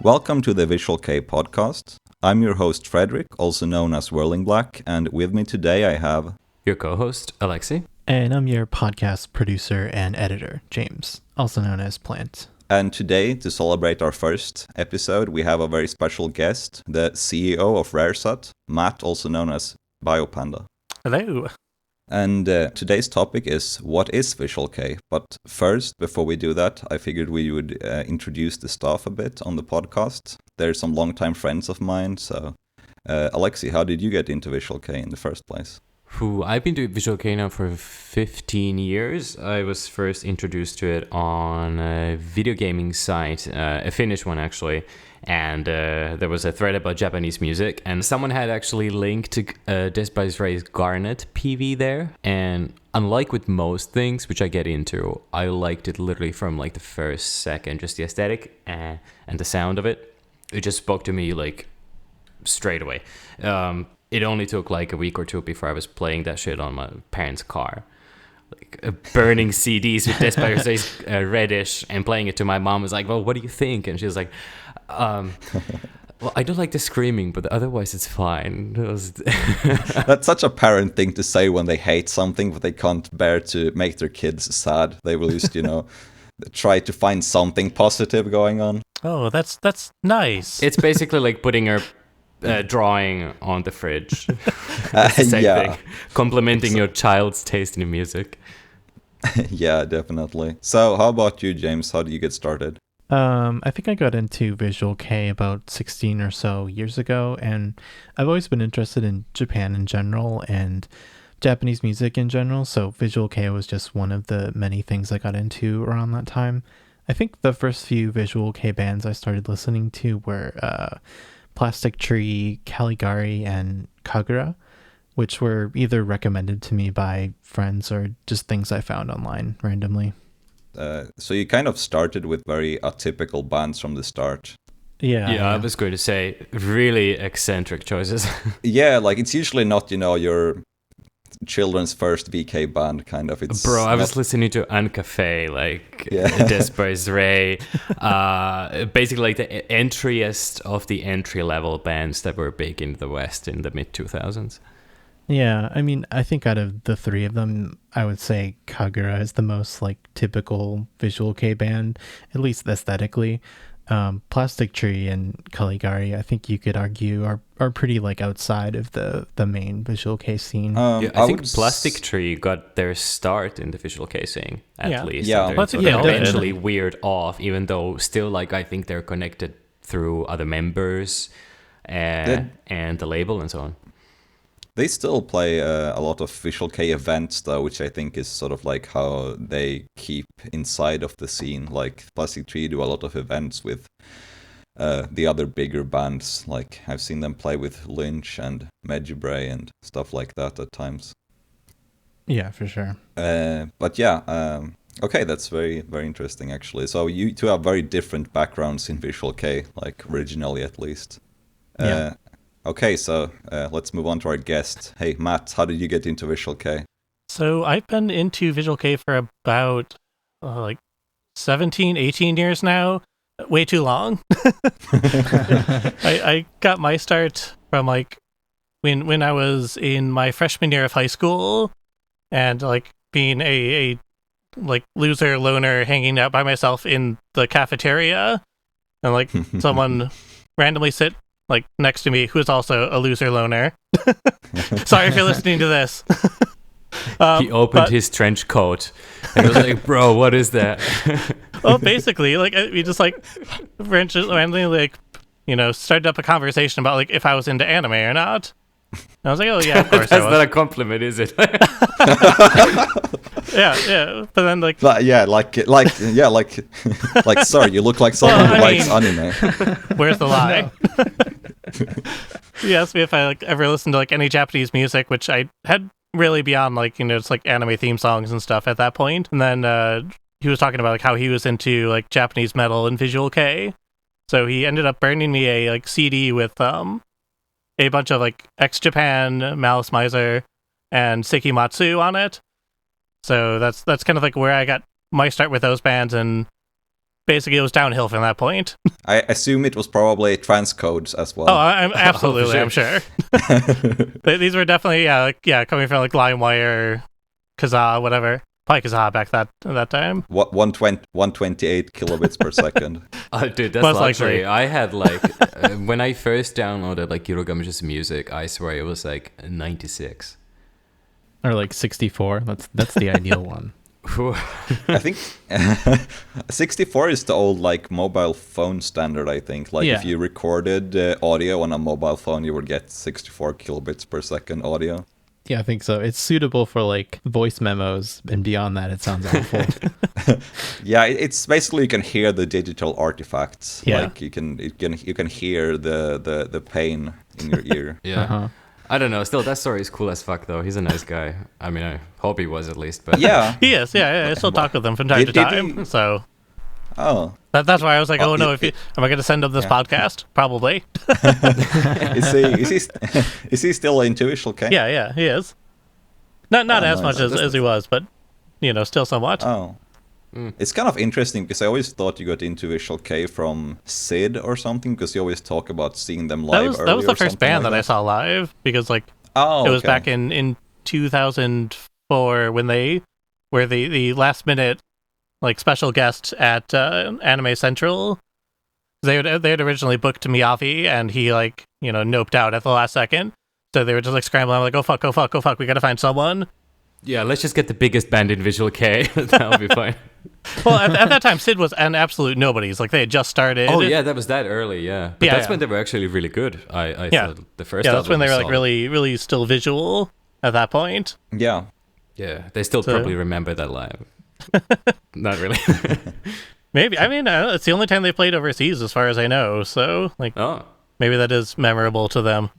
Welcome to the Visual Kei podcast. I'm your host Frederick, also known as Whirling Black, and with me today I have your co-host Alexi. And I'm your podcast producer and editor, James, also known as Plant. And today, to celebrate our first episode, we have a very special guest, the CEO of RarezHut, Matt, also known as Biopanda. Hello. And today's topic is, what is Visual Kei? But first, before we do that, I figured we would introduce the staff a bit on the podcast. They're some longtime friends of mine, so Alexi, how did you get into Visual Kei in the first place? I've been doing Visual Kei now for 15 years. I was first introduced to it on a video gaming site, a Finnish one actually, and there was a thread about Japanese music, and someone had actually linked to Death by Ray's Garnet PV there, and unlike with most things, which I get into, I liked it literally from like the first second, just the aesthetic and the sound of it. It just spoke to me like straight away. It only took like a week or two before I was playing that shit on my parents' car. Like burning CDs with Death by Ray's Reddish and playing it to my mom. Was like, well, what do you think? And she was like, well, I don't like the screaming, but otherwise it's fine. That's such a parent thing to say when they hate something, but they can't bear to make their kids sad. They will just, try to find something positive going on. Oh, that's nice. It's basically like putting her drawing on the fridge. It's the same thing. Complimenting your child's taste in music. Yeah, definitely. So how about you, James? How did you get started? I think I got into Visual Kei about 16 or so years ago, and I've always been interested in Japan in general and Japanese music in general, so Visual Kei was just one of the many things I got into around that time. I think the first few Visual Kei bands I started listening to were Plastic Tree, Caligari, and Kagura, which were either recommended to me by friends or just things I found online randomly. So you kind of started with very atypical bands from the start. Yeah, I was going to say really eccentric choices. Yeah, like it's usually not, your children's first VK band kind of. Bro, I was listening to Ancafe, like Death by Ray, basically like the entriest of the entry-level bands that were big in the West in the mid-2000s. Yeah, I mean, I think out of the three of them, I would say Kagura is the most like typical Visual Kei band, at least aesthetically. Plastic Tree and Caligari, I think you could argue, are pretty like outside of the main Visual Kei scene. I think Plastic Tree got their start in the Visual Kei scene, at least. Yeah, Plastic Tree eventually weird off, even though still like I think they're connected through other members and the label and so on. They still play a lot of Visual Kei events, though, which I think is sort of like how they keep inside of the scene. Like Plastic Tree do a lot of events with the other bigger bands. Like I've seen them play with Lynch and Medjugorje and stuff like that at times. Yeah, for sure. But yeah, okay, that's very, very interesting actually. So you two have very different backgrounds in Visual Kei, like originally at least. Yeah. Okay, so let's move on to our guest. Hey, Matt, how did you get into Visual Kei? So I've been into Visual Kei for about 17, 18 years now. Way too long. I got my start from like when I was in my freshman year of high school, and like being a like loser loner hanging out by myself in the cafeteria, and like someone randomly sit like next to me who is also a loser loner. Sorry if you're listening to this. He opened his trench coat and was like, bro, what is that? Well, basically, like we just like randomly like, started up a conversation about like if I was into anime or not. And I was like, oh yeah, of course. That's not a compliment, is it? Yeah. But then like sorry, you look like someone who likes anime. Where's the lie? He asked me if I like ever listened to like any Japanese music, which I had really beyond like it's like anime theme songs and stuff at that point. And then he was talking about like how he was into like Japanese metal and Visual Kei. So he ended up burning me a like CD with a bunch of like X-Japan, Malice Miser, and Sekimatsu on it. So that's kind of like where I got my start with those bands, and basically it was downhill from that point. I assume it was probably transcodes as well. Oh, I'm absolutely, sure. I'm sure. These were definitely, coming from like LimeWire, Kazaa, whatever. Probably Kazaa back at that time. 128 kilobits per second. Oh, dude, that's Most luxury. likely. I had like when I first downloaded like Eurogamer's music, I swear it was like 96. Or like 64. That's the ideal one. I think 64 is the old like mobile phone standard. I think like if Yeah. you recorded audio on a mobile phone, you would get 64 kilobits per second audio. Yeah, I think so. It's suitable for like voice memos, and beyond that, it sounds awful. Yeah, it's basically you can hear the digital artifacts. Yeah. Like you can hear the pain in your ear. Yeah. Uh-huh. I don't know. Still, that story is cool as fuck, though. He's a nice guy. I mean, I hope he was at least. But Yeah. He is, yeah. I still talk with him from time to Did time. he- So Oh, that's why I was like, Oh, oh no, it- am I going to send him this yeah. podcast? Probably. is he still into Visual Kei? Yeah, he is. Not Oh, as nice. much as he was, but still somewhat. Oh. It's kind of interesting because I always thought you got into Visual Kei from Sid or something because you always talk about seeing them live. That was the first band that I saw. saw live because like Oh, it was okay. back in 2004 when they were the last minute like special guest at Anime Central. They had originally booked Miyavi and he like noped out at the last second. So they were just like scrambling. I'm like, oh fuck, we gotta find someone. yeah, let's just get the biggest band in Visual Kei. That'll be fine. Well, at that time, Sid was an absolute nobody's. Like they had just started. Oh yeah, that was that early. Yeah, but Yeah, that's yeah. when they were actually really good. I Yeah. thought the first. Yeah, that's when album they were was like solid. really still visual at that point. Yeah. Yeah, they still So- probably remember that live. Not really. Maybe it's the only time they played overseas, as far as I know. So like Oh. maybe that is memorable to them.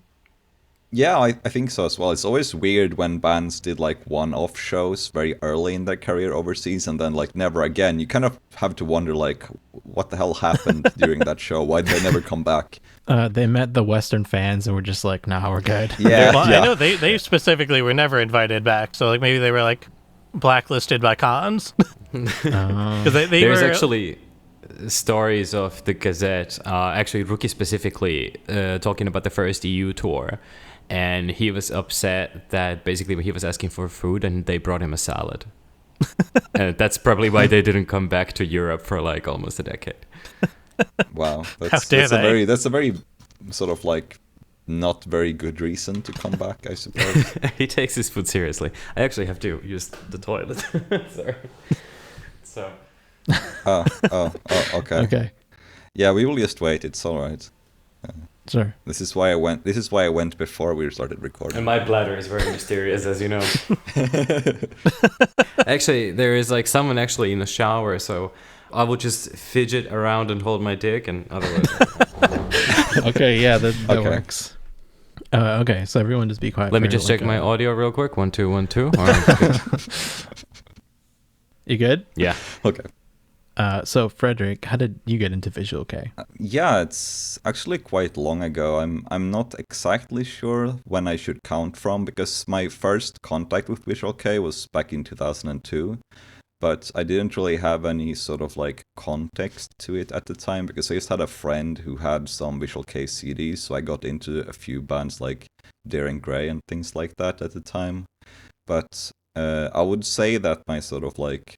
Yeah, I think so as well. It's always weird when bands did like one-off shows very early in their career overseas and then like never again. You kind of have to wonder like what the hell happened during that show? Why did they never come back? They met the Western fans and were just like, "Nah, we're good." Yeah, Well, yeah. I know they specifically were never invited back. So like maybe they were like blacklisted by cons because they There's were actually stories of the Gazette, actually Rookie specifically, talking about the first EU tour. And he was upset that basically he was asking for food and they brought him a salad. And that's probably why they didn't come back to Europe for like almost a decade. Wow. How dare they? That's a very sort of like not very good reason to come back, I suppose. He takes his food seriously. I actually have to use the toilet. Sorry. So. Oh, okay. Okay, Yeah, we will just wait. It's all right. sure. This is why I went before we started recording. And my bladder is very mysterious, as you know. Actually, there is like someone actually in the shower, so I will just fidget around and hold my dick, and otherwise. Okay, yeah, that Okay. works. Okay, so everyone just be quiet. Let me for, just like, check my audio real quick. 1 2 1 2. All right, good. You good? Yeah. Okay. So Frederick, how did you get into Visual Kei? Yeah, it's actually quite long ago. I'm not exactly sure when I should count from because my first contact with Visual Kei was back in 2002, but I didn't really have any sort of like context to it at the time because I just had a friend who had some Visual Kei CDs, so I got into a few bands like Daring Grey and things like that at the time. But I would say that my sort of like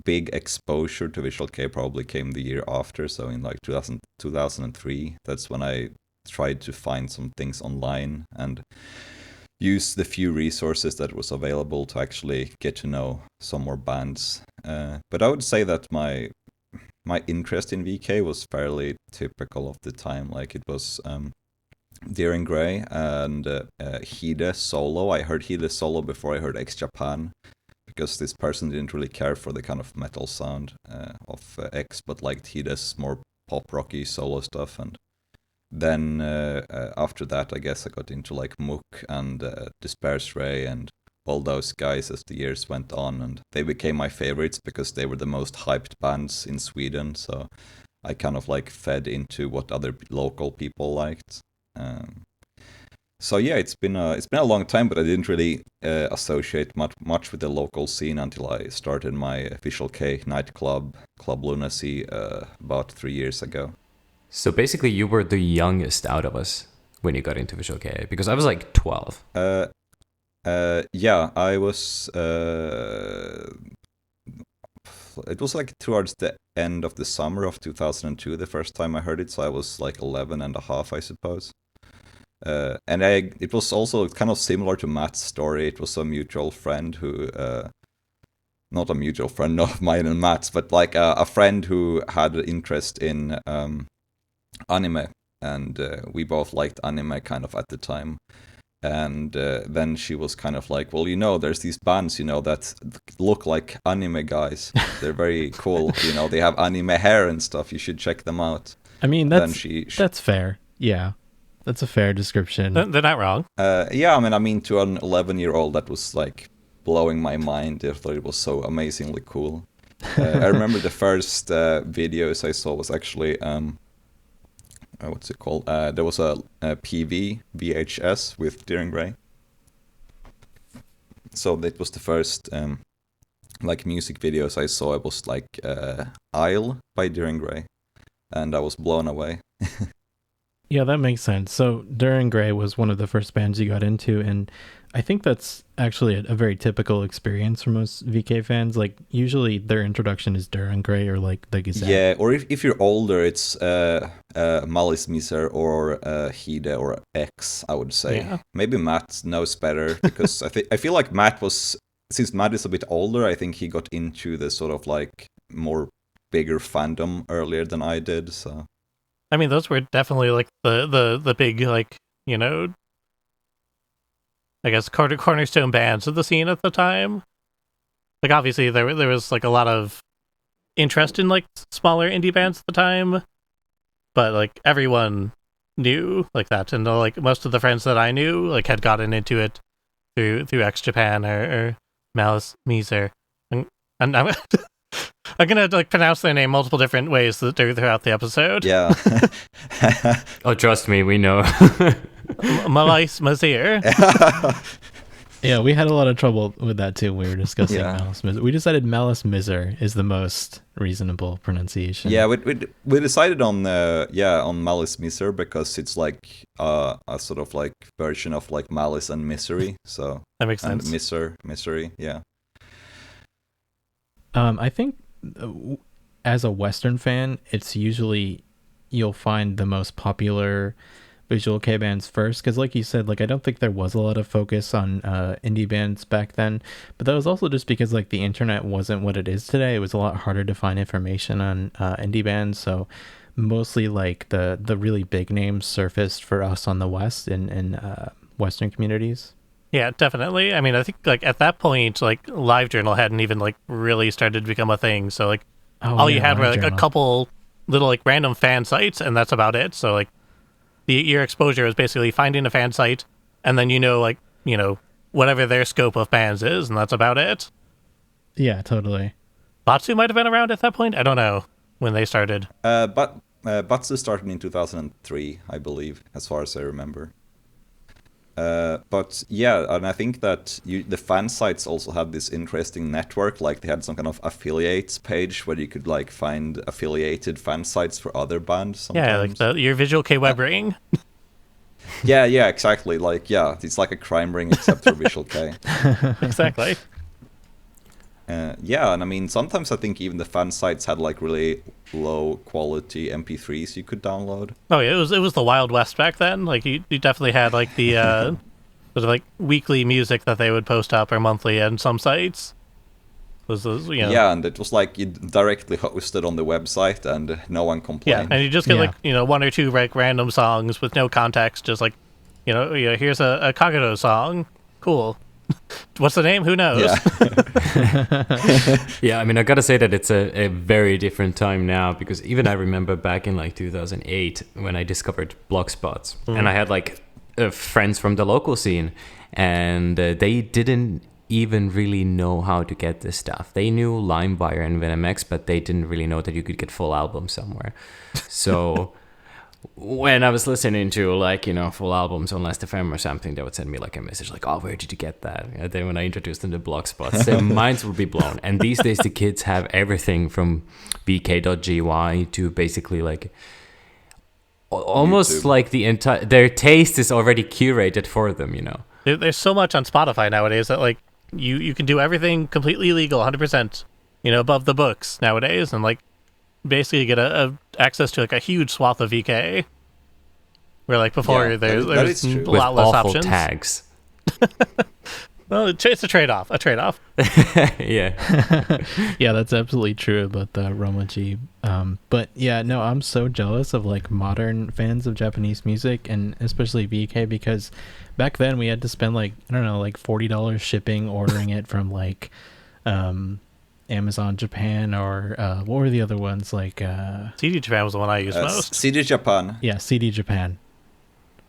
big exposure to Visual Kei probably came the year after, so in like 2003. That's when I tried to find some things online and use the few resources that was available to actually get to know some more bands. But I would say that my interest in VK was fairly typical of the time. Like it was Daring Grey and Hide solo. I heard Hide solo before I heard X Japan, because this person didn't really care for the kind of metal sound of X, but liked Hide's more pop rocky solo stuff. And then after that, I guess I got into like Mook and Despair's Ray and all those guys as the years went on, and they became my favorites because they were the most hyped bands in Sweden. So I kind of like fed into what other local people liked. So yeah, it's been a long time, but I didn't really associate much with the local scene until I started my Visual Kei nightclub, Club Lunacy, about 3 years ago. So basically, you were the youngest out of us when you got into Visual Kei, because I was like 12. Yeah, I was. It was like towards the end of the summer of 2002, the first time I heard it, so I was like 11 and a half, I suppose. And it was also kind of similar to Matt's story. It was a mutual friend who, not a mutual friend of mine and Matt's, but like a friend who had an interest in anime, and we both liked anime kind of at the time. And then she was kind of like, well, there's these bands, that look like anime guys. They're very cool. They have anime hair and stuff. You should check them out. I mean, that's fair. Yeah, that's a fair description. They're not wrong. Yeah, I mean, to an 11-year-old, that was like blowing my mind. I thought it was so amazingly cool. I remember the first videos I saw was actually... what's it called? There was a PV VHS with Deering Gray. So that was the first like music videos I saw. It was like Isle by Deering Gray, and I was blown away. Yeah, that makes sense. So Deering Gray was one of the first bands you got into, and I think that's actually a very typical experience for most VK fans. Like, usually their introduction is Deering Gray or like the Gazette. Yeah, or if you're older, it's Malice Miser or Hide or X, I would say. Yeah. Maybe Matt knows better, because I feel like Matt was, since Matt is a bit older, I think he got into the sort of like more bigger fandom earlier than I did, so... I mean, those were definitely like the big, like, I guess cornerstone bands of the scene at the time. Like, obviously there was like a lot of interest in like smaller indie bands at the time, but like everyone knew like that, and like most of the friends that I knew like had gotten into it through X Japan or Malice Miser, and I'm I'm gonna like pronounce their name multiple different ways throughout the episode. Yeah. Oh, trust me, we know. Malice Miser. Yeah, we had a lot of trouble with that too. We were discussing Yeah. Malice Miser. We decided Malice Miser is the most reasonable pronunciation. Yeah, we decided on on Malice Miser, because it's like a sort of like version of like Malice and Misery. So That makes and sense. Misery, yeah. I think as a Western fan, it's usually you'll find the most popular Visual Kei bands first, because like you said, like I don't think there was a lot of focus on indie bands back then, but that was also just because like the internet wasn't what it is today. It was a lot harder to find information on indie bands, so mostly like the really big names surfaced for us on the West in Western communities. Yeah, definitely. I mean, I think like at that point, like LiveJournal hadn't even like really started to become a thing. So like all you had were like a couple little like random fan sites, and that's about it. So like your exposure is basically finding a fan site, and then like whatever their scope of bands is, and that's about it. Yeah, totally. Batsu might have been around at that point. I don't know when they started. But Batsu started in 2003, I believe, as far as I remember. But yeah, and I think that the fan sites also had this interesting network. Like they had some kind of affiliates page where you could like find affiliated fan sites for other bands. Sometimes. Yeah, like your Visual Kei web ring. Yeah, exactly. Like it's like a crime ring except for Visual Kei. Exactly. Yeah, and I mean sometimes I think even the fan sites had like really low quality MP3s you could download. Oh yeah, it was the Wild West back then. Like you definitely had like the sort of like weekly music that they would post up or monthly on some sites. Yeah, and it was like you directly hosted on the website, and no one complained. Yeah, and you just get like one or two like random songs with no context, just like here's a Kagero song, cool. What's the name? Who knows? Yeah. Yeah, I mean, I gotta say that it's a very different time now, because even I remember back in like 2008 when I discovered Blogspots, and I had like friends from the local scene, and they didn't even really know how to get this stuff. They knew LimeWire and VenMX, but they didn't really know that you could get full albums somewhere. So when I was listening to like full albums on Last.fm or something, they would send me like a message like, oh, where did you get that? And then when I introduced them to Blogspots, their minds would be blown. And these days the kids have everything from vk.gy to basically like almost YouTube. like their taste is already curated for them, you know. There's so much on Spotify nowadays that like you can do everything completely legal, 100%, above the books nowadays, and like basically get a access to like a huge swath of VK. Where like before Yeah, there's that is true. a With lot less awful options. tags. Well, it's a trade-off. Yeah. Yeah, that's absolutely true about the Romaji. But yeah, no, I'm so jealous of like modern fans of Japanese music, and especially VK, because back then we had to spend like, I don't know, like $40 shipping, ordering it from like Amazon Japan, or what were the other ones, like CD Japan was the one I used most. CD Japan. yeah, CD Japan.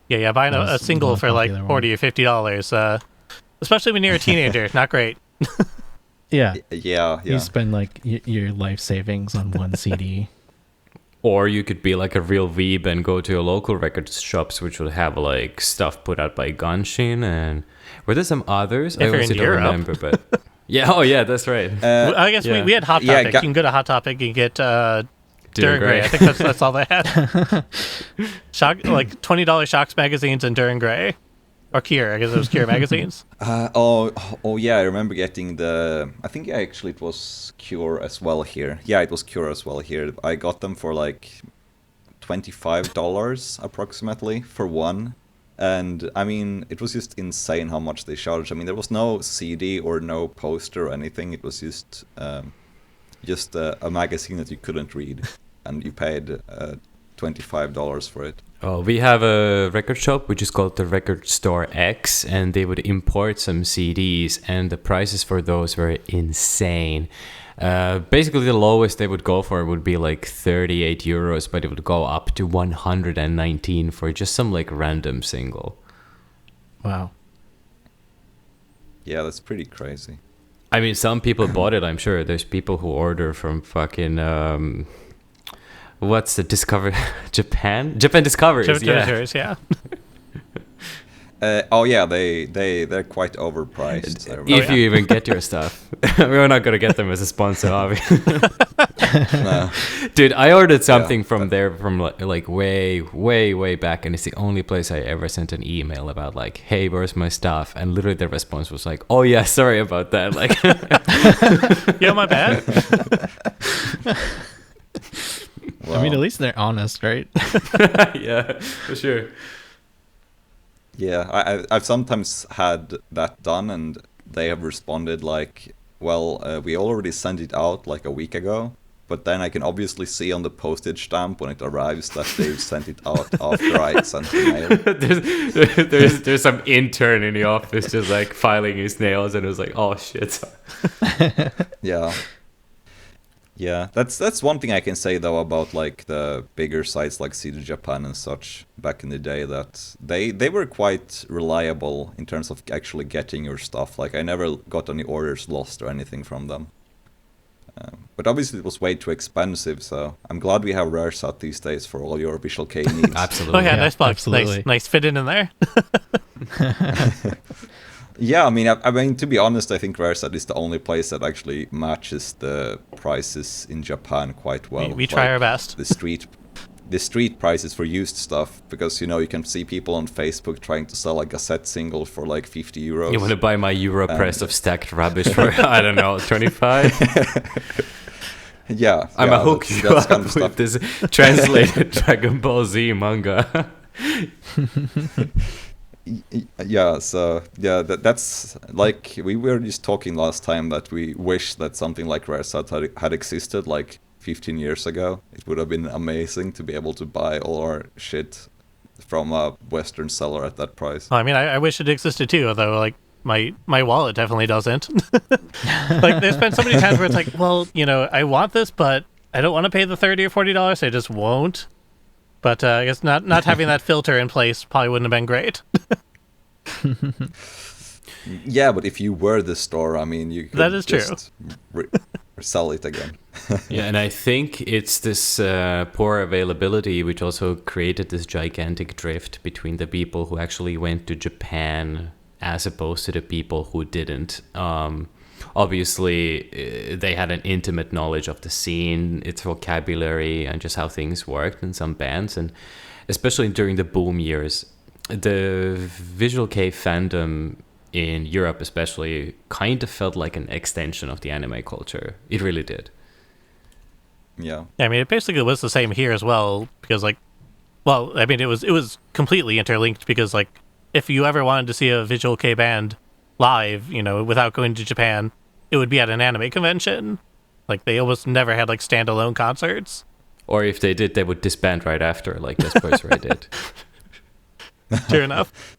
Yeah, buying That a was single the for like popular $40 or $50, especially when you're a teenager, not great. Yeah, Yeah. you spend like your life savings on one CD. Or you could be like a real weeb and go to your local record shops, which would have like stuff put out by Ganshin, and were there some others? If you're honestly in don't Europe. remember, but yeah, oh yeah, that's right. I guess yeah. we had Hot Yeah, Topic. You can go to Hot Topic and get Duran Gray. I think that's all they had. Like $20 Shocks magazines and Duran Gray. Or Kier, I guess it was Kier magazines. Oh yeah, I remember getting I think actually it was Cure as well here. Yeah, it was Cure as well here. I got them for like $25 approximately for one. And I mean, it was just insane how much they charged. I mean, there was no CD or no poster or anything. It was just a magazine that you couldn't read, and you paid $25 for it. Oh, we have a record shop which is called the Record Store X, and they would import some CDs, and the prices for those were insane. Basically, the lowest they would go for would be like 38 euros, but it would go up to 119 for just some like random single. Wow. Yeah, that's pretty crazy. I mean, some people bought it, I'm sure. There's people who order from fucking what's the Discover Japan Discoveries, yeah. Yeah. Oh yeah, they're quite overpriced. I remember. If you even get your stuff. We're not going to get them as a sponsor, obviously. No. Dude, I ordered something from there from like way back, and it's the only place I ever sent an email about like, hey, where's my stuff? And literally the response was like, oh yeah, sorry about that. Like, Yeah, my bad. Well, I mean, at least they're honest, right? yeah, for sure. yeah, I've sometimes had that done, and they have responded like, well, we already sent it out like a week ago, but then I can obviously see on the postage stamp when it arrives that they've sent it out after I sent the mail. there's some intern in the office just like filing his nails, and it was like, oh shit. Yeah. Yeah, that's one thing I can say though about like the bigger sites like CD Japan and such back in the day, that they were quite reliable in terms of actually getting your stuff. Like I never got any orders lost or anything from them. But obviously it was way too expensive, so I'm glad we have RarezHut these days for all your Visual Kei needs. Absolutely. Oh yeah, nice box. absolutely. Nice fit in there. Yeah, I mean, to be honest, I think RarezHut is the only place that actually matches the prices in Japan quite well. We try our best. The street prices for used stuff, because you can see people on Facebook trying to sell a cassette single for like 50 euros. You want to buy my Europress of stacked rubbish for, I don't know, 25? Yeah, I'm yeah, a hook you that's up kind of with stuff. this translated Dragon Ball Z manga. Yeah, so yeah, that's like we were just talking last time that we wish that something like RarezHut had existed like 15 years ago. It would have been amazing to be able to buy all our shit from a Western seller at that price. Well, I mean, I wish it existed too, although like my wallet definitely doesn't. Like there's been so many times where it's like, well, I want this, but I don't want to pay the $30 or $40, so I just won't. But I guess not having that filter in place probably wouldn't have been great. Yeah, but if you were the store, I mean, you could That is true. just sell it again. Yeah, and I think it's this poor availability which also created this gigantic drift between the people who actually went to Japan as opposed to the people who didn't. obviously they had an intimate knowledge of the scene, its vocabulary, and just how things worked in some bands. And especially during the boom years, the Visual Kei fandom in Europe especially kind of felt like an extension of the anime culture. It really did. Yeah. I mean, it basically was the same here as well, because like, well, I mean, it was completely interlinked, because like, if you ever wanted to see a Visual Kei band live, you know, without going to Japan, it would be at an anime convention. Like, they almost never had like standalone concerts. Or if they did, they would disband right after, like Desperate Ray did. True enough.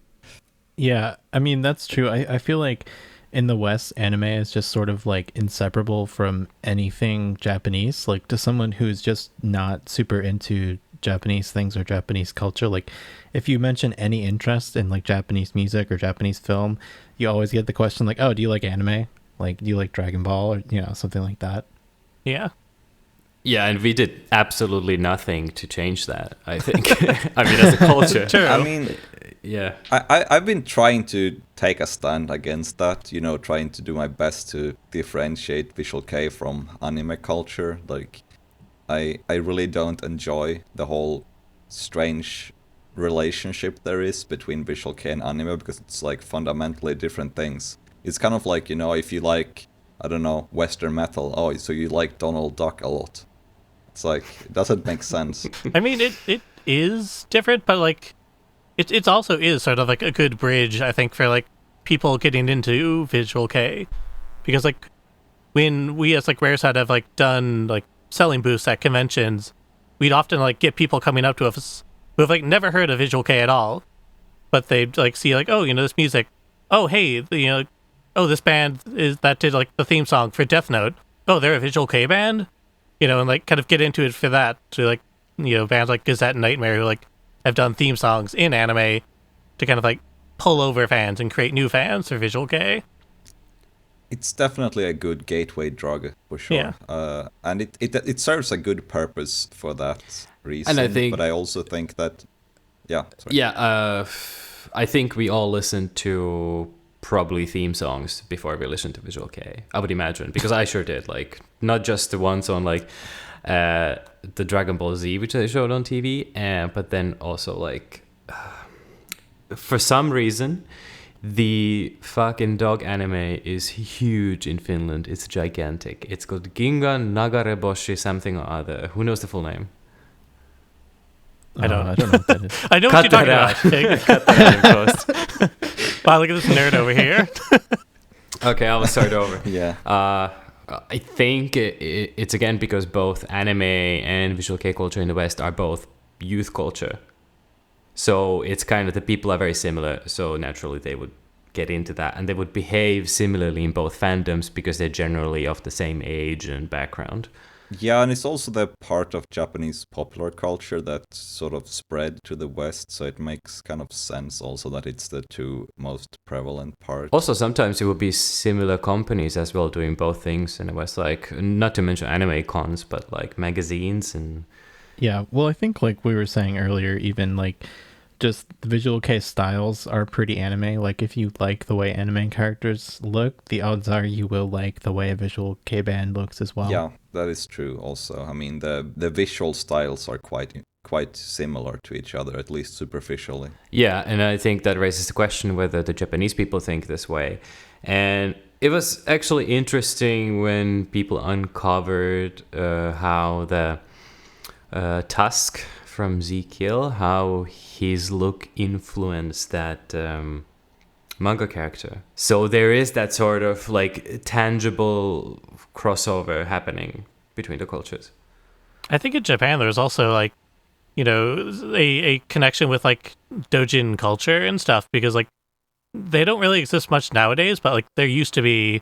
Yeah, I mean, that's true. I feel like in the West, anime is just sort of like inseparable from anything Japanese. Like, to someone who's just not super into Japanese things or Japanese culture, like if you mention any interest in like Japanese music or Japanese film, you always get the question like, oh, do you like anime? Like, do you like Dragon Ball, or, you know, something like that? Yeah. Yeah, and we did absolutely nothing to change that, I think. I mean, as a culture. True. I mean, Yeah. I've been trying to take a stand against that, you know, trying to do my best to differentiate Visual Kei from anime culture. Like, I really don't enjoy the whole strange relationship there is between Visual Kei and anime, because it's like fundamentally different things. It's kind of like, you know, if you like, I don't know, Western metal, oh, so you like Donald Duck a lot. It's like, it doesn't make sense. I mean, it is different, but like, it also is sort of like a good bridge, I think, for like people getting into Visual Kei, because like when we as like RarezHut have like done like selling booths at conventions, we'd often like get people coming up to us who have like never heard of Visual Kei at all, but they'd like see like, oh, you know, this music, oh hey, you know, oh, this band is that did like the theme song for Death Note, oh, they're a Visual Kei band, you know, and like kind of get into it for that, to like, you know, bands like Gazette and Nightmare who like have done theme songs in anime to kind of like pull over fans and create new fans for Visual Kei. It's definitely a good gateway drug, for sure. Yeah. And it serves a good purpose for that reason. And I think- but I also think that, yeah, sorry. Yeah, I think we all listened to probably theme songs before we listened to Visual Kei, I would imagine, because I sure did. Like, not just the ones on like the Dragon Ball Z, which they showed on TV, but then also like for some reason the fucking dog anime is huge in Finland. It's gigantic. It's called Ginga Nagareboshi something or other. Who knows the full name? I don't know what that is. I know Cut what you're talking that about. Cut that out in post. Wow, look at this nerd over here. Okay, I will start over. Yeah. I think it's again because both anime and Visual Kei culture in the West are both youth culture. So it's kind of, the people are very similar, so naturally they would get into that, and they would behave similarly in both fandoms because they're generally of the same age and background. Yeah, and it's also the part of Japanese popular culture that sort of spread to the West, so it makes kind of sense also that it's the two most prevalent parts. Also, sometimes it would be similar companies as well doing both things in the West, like, not to mention anime cons, but like magazines and... Yeah, well, I think like we were saying earlier, even like just the Visual Kei styles are pretty anime. Like, if you like the way anime characters look, the odds are you will like the way a Visual Kei band looks as well. Yeah, that is true also. I mean, the visual styles are quite similar to each other, at least superficially. Yeah, and I think that raises the question whether the Japanese people think this way. And it was actually interesting when people uncovered how the Tusk from Ezekiel, how his look influenced that manga character. So there is that sort of like tangible crossover happening between the cultures. I think in Japan there's also like, you know, a connection with like doujin culture and stuff, because like they don't really exist much nowadays, but like there used to be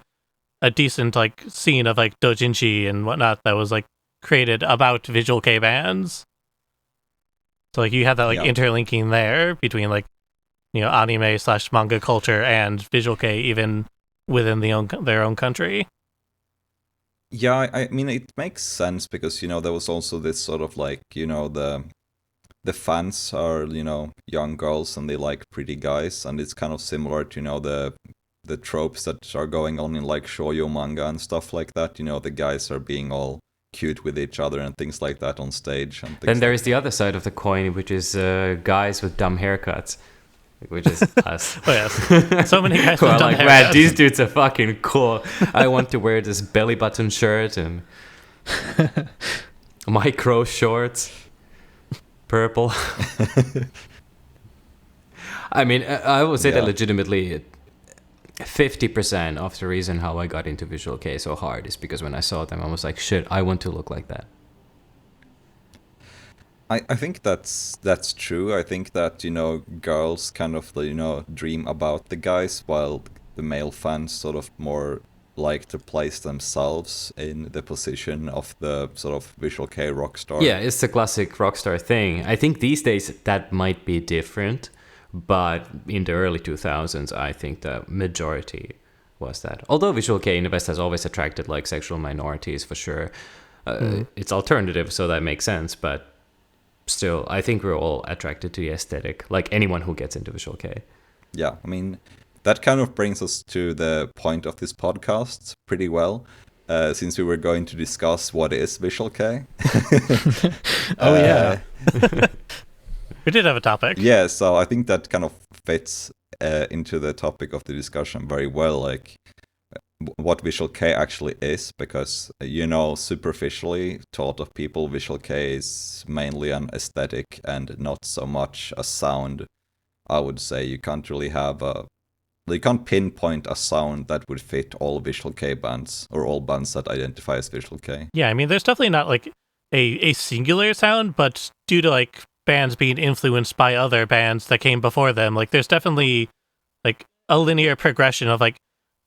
a decent like scene of like doujinshi and whatnot that was like created about Visual Kei bands. So like you had that like interlinking there between like, you know, anime / manga culture and Visual Kei even within their own country. Yeah, I mean, it makes sense because, you know, there was also this sort of like, you know, the fans are, you know, young girls and they like pretty guys, and it's kind of similar to, you know, the the tropes that are going on in like shoujo manga and stuff like that. You know, the guys are being all cute with each other and things like that on stage. And then there is the other side of the coin, which is guys with dumb haircuts, which is us. Oh yes, so many guys who with are dumb like, haircuts. man, these dudes are fucking cool. I want to wear this belly button shirt and micro shorts, purple. I mean, I would say that legitimately 50% of the reason how I got into Visual Kei so hard is because when I saw them, I was like, shit, I want to look like that. I think that's true. I think that, you know, girls kind of, you know, dream about the guys, while the male fans sort of more like to place themselves in the position of the sort of Visual Kei rock star. Yeah, it's the classic rock star thing. I think these days that might be different, but in the early 2000s, I think the majority was that. Although Visual Kei in the West has always attracted like sexual minorities for sure. It's alternative, so that makes sense, but still, I think we're all attracted to the aesthetic, like anyone who gets into Visual Kei. Yeah, I mean, that kind of brings us to the point of this podcast pretty well, since we were going to discuss what is Visual Kei. Oh, yeah. We did have a topic. Yeah, so I think that kind of fits into the topic of the discussion very well, like what Visual Kei actually is, because, you know, superficially, to a lot of people, Visual Kei is mainly an aesthetic and not so much a sound. I would say you can't really have you can't pinpoint a sound that would fit all Visual Kei bands, or all bands that identify as Visual Kei. Yeah, I mean, there's definitely not like a singular sound, but due to like bands being influenced by other bands that came before them, like there's definitely like a linear progression of like,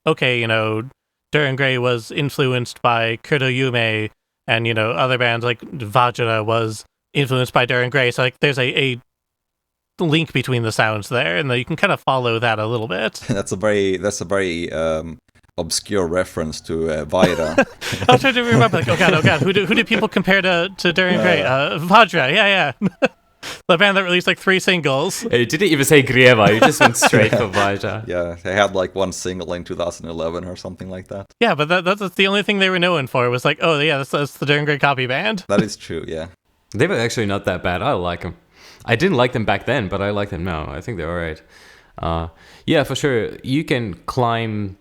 okay, you know, Duran Gray was influenced by Kurto Yume, and, you know, other bands like Vajra was influenced by Duran Gray. So like there's a link between the sounds there, and you can kind of follow that a little bit. That's a very obscure reference to Vajra. I was trying to remember, like, oh god, who do people compare to Duran Gray? Vajra, yeah. The band that released like 3 singles. You didn't even say Grieva, you just went straight for Vajra. Yeah, they had like one single in 2011 or something like that. Yeah, but that's the only thing they were known for, was like, oh yeah, that's the Duran Gray copy band. That is true, yeah. They were actually not that bad. I like them. I didn't like them back then, but I like them now. I think they're alright. Yeah, for sure. You can climb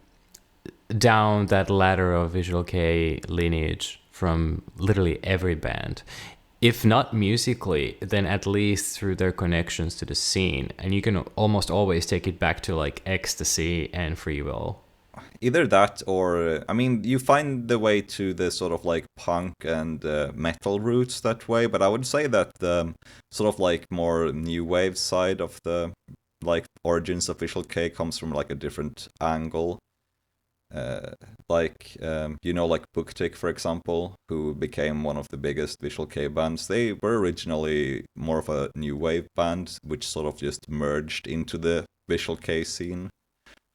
down that ladder of Visual Kei lineage from literally every band. If not musically, then at least through their connections to the scene. And you can almost always take it back to like Ecstasy and Free Will. Either that, or, I mean, you find the way to the sort of like punk and metal roots that way, but I would say that the sort of like more new wave side of the like origins of Visual Kei comes from like a different angle. You know, like Booktick, for example, who became one of the biggest Visual Kei bands. They were originally more of a new wave band, which sort of just merged into the Visual Kei scene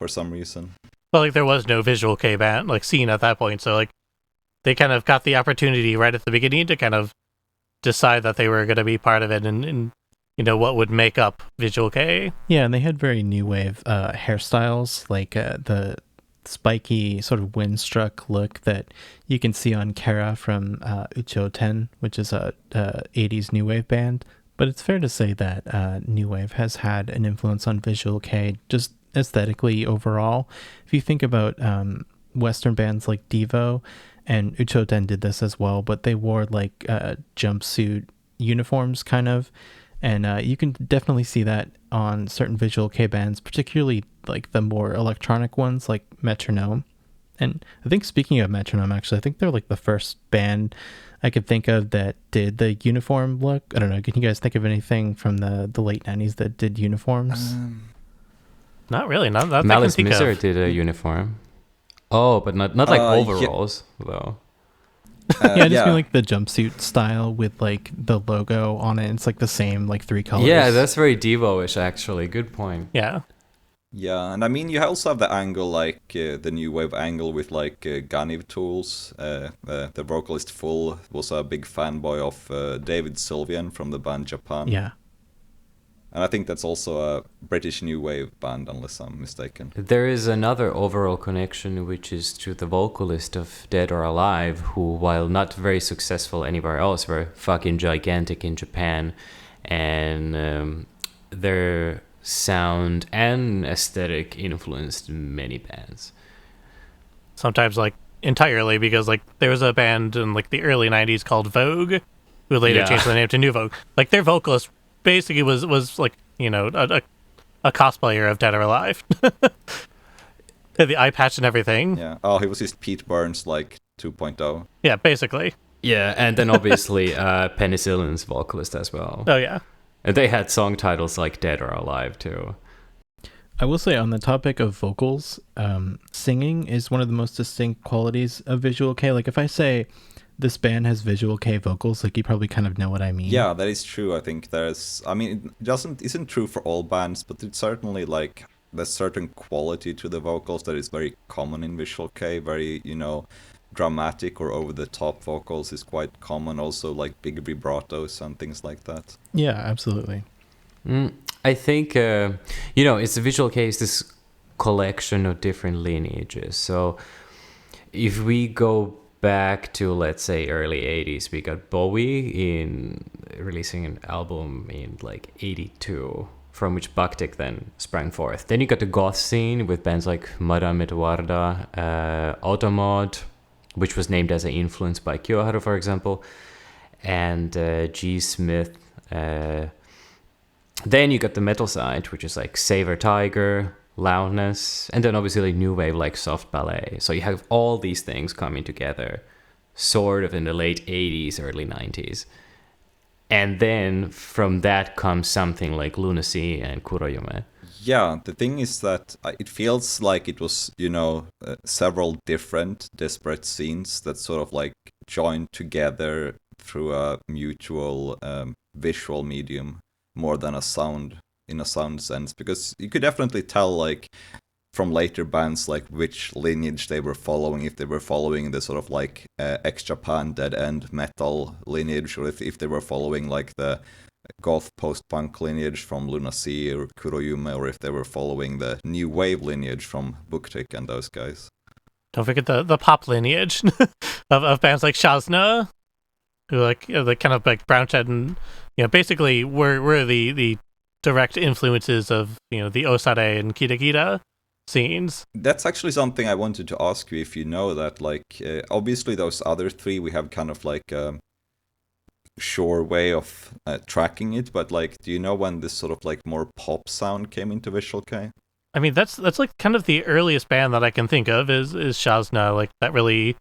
for some reason. Well, like there was no Visual Kei band like scene at that point, so like they kind of got the opportunity right at the beginning to kind of decide that they were going to be part of it, and you know what would make up Visual Kei. Yeah, and they had very new wave hairstyles, like the spiky sort of windstruck look that you can see on Kara from Ucho-ten, which is a 80s new wave band. But it's fair to say that new wave has had an influence on Visual Kei just aesthetically overall. If you think about Western bands like Devo, and Ucho-ten did this as well, but they wore like jumpsuit uniforms kind of, and you can definitely see that on certain Visual Kei bands, particularly like the more electronic ones like Metronome. And I think, speaking of Metronome, actually, I think they're like the first band I could think of that did the uniform look. I don't know, can you guys think of anything from the late 90s that did uniforms? Not really. Not that Malice I can think Miser of. did a uniform. Oh, but not like overalls, though. Yeah, I just mean like the jumpsuit style with like the logo on it. It's like the same, like 3 colors. Yeah, that's very Devo-ish, actually. Good point. Yeah. Yeah, and I mean, you also have the angle, like the new wave angle with like Ganiv tools. The vocalist Full was a big fanboy of David Sylvian from the band Japan. Yeah. And I think that's also a British new wave band, unless I'm mistaken. There is another overall connection, which is to the vocalist of Dead or Alive, who, while not very successful anywhere else, were fucking gigantic in Japan. And their sound and aesthetic influenced many bands. Sometimes, like, entirely, because, like, there was a band in, like, the early 90s called Vogue, who later changed the name to New Vogue. Like, their vocalist basically was like, you know, a cosplayer of Dead or Alive. The eye patch and everything. Yeah. Oh, he was just Pete Burns, like, 2.0. Yeah, basically. Yeah, and then obviously Penicillin's vocalist as well. Oh, yeah. And they had song titles like Dead or Alive, too. I will say, on the topic of vocals, singing is one of the most distinct qualities of Visual Kei. Like, if I say this band has Visual Kei vocals, like, you probably kind of know what I mean. Yeah, that is true. I think it isn't true for all bands, but it's certainly like there's certain quality to the vocals that is very common in Visual Kei. Very, you know, dramatic or over the top vocals is quite common. Also, like big vibratos and things like that. Yeah, absolutely. I think, it's a Visual Kei is this collection of different lineages. So if we go back to, let's say, early 80s, we got Bowie releasing an album in like 82, from which Baktik then sprang forth. Then you got the goth scene with bands like Madame Eduarda, Automod, which was named as an influence by Kyoharu, for example, and G. Smith. Then you got the metal side, which is like Saver Tiger, Loudness, and then obviously like new wave like Soft Ballet. So you have all these things coming together sort of in the late 80s, early 90s. And then from that comes something like Lunacy and Kuroyume. Yeah, the thing is that it feels like it was, you know, several different disparate scenes that sort of like joined together through a mutual visual medium more than a sound, in a sound sense, because you could definitely tell like from later bands like which lineage they were following, if they were following the sort of like ex-Japan dead end metal lineage, or if they were following like the goth post-punk lineage from Lunacy or Kuroyume, or if they were following the new wave lineage from Buktik and those guys. Don't forget the pop lineage of bands like Shazna, who like the kind of like Brown Shed and basically were the direct influences of the Osare and Kita Kita scenes. That's actually something I wanted to ask you, if you know that, like obviously those other three we have kind of like a sure way of tracking it, but like do you know when this sort of like more pop sound came into Visual Kei? I mean, that's like kind of the earliest band that I can think of is Shazna, like that really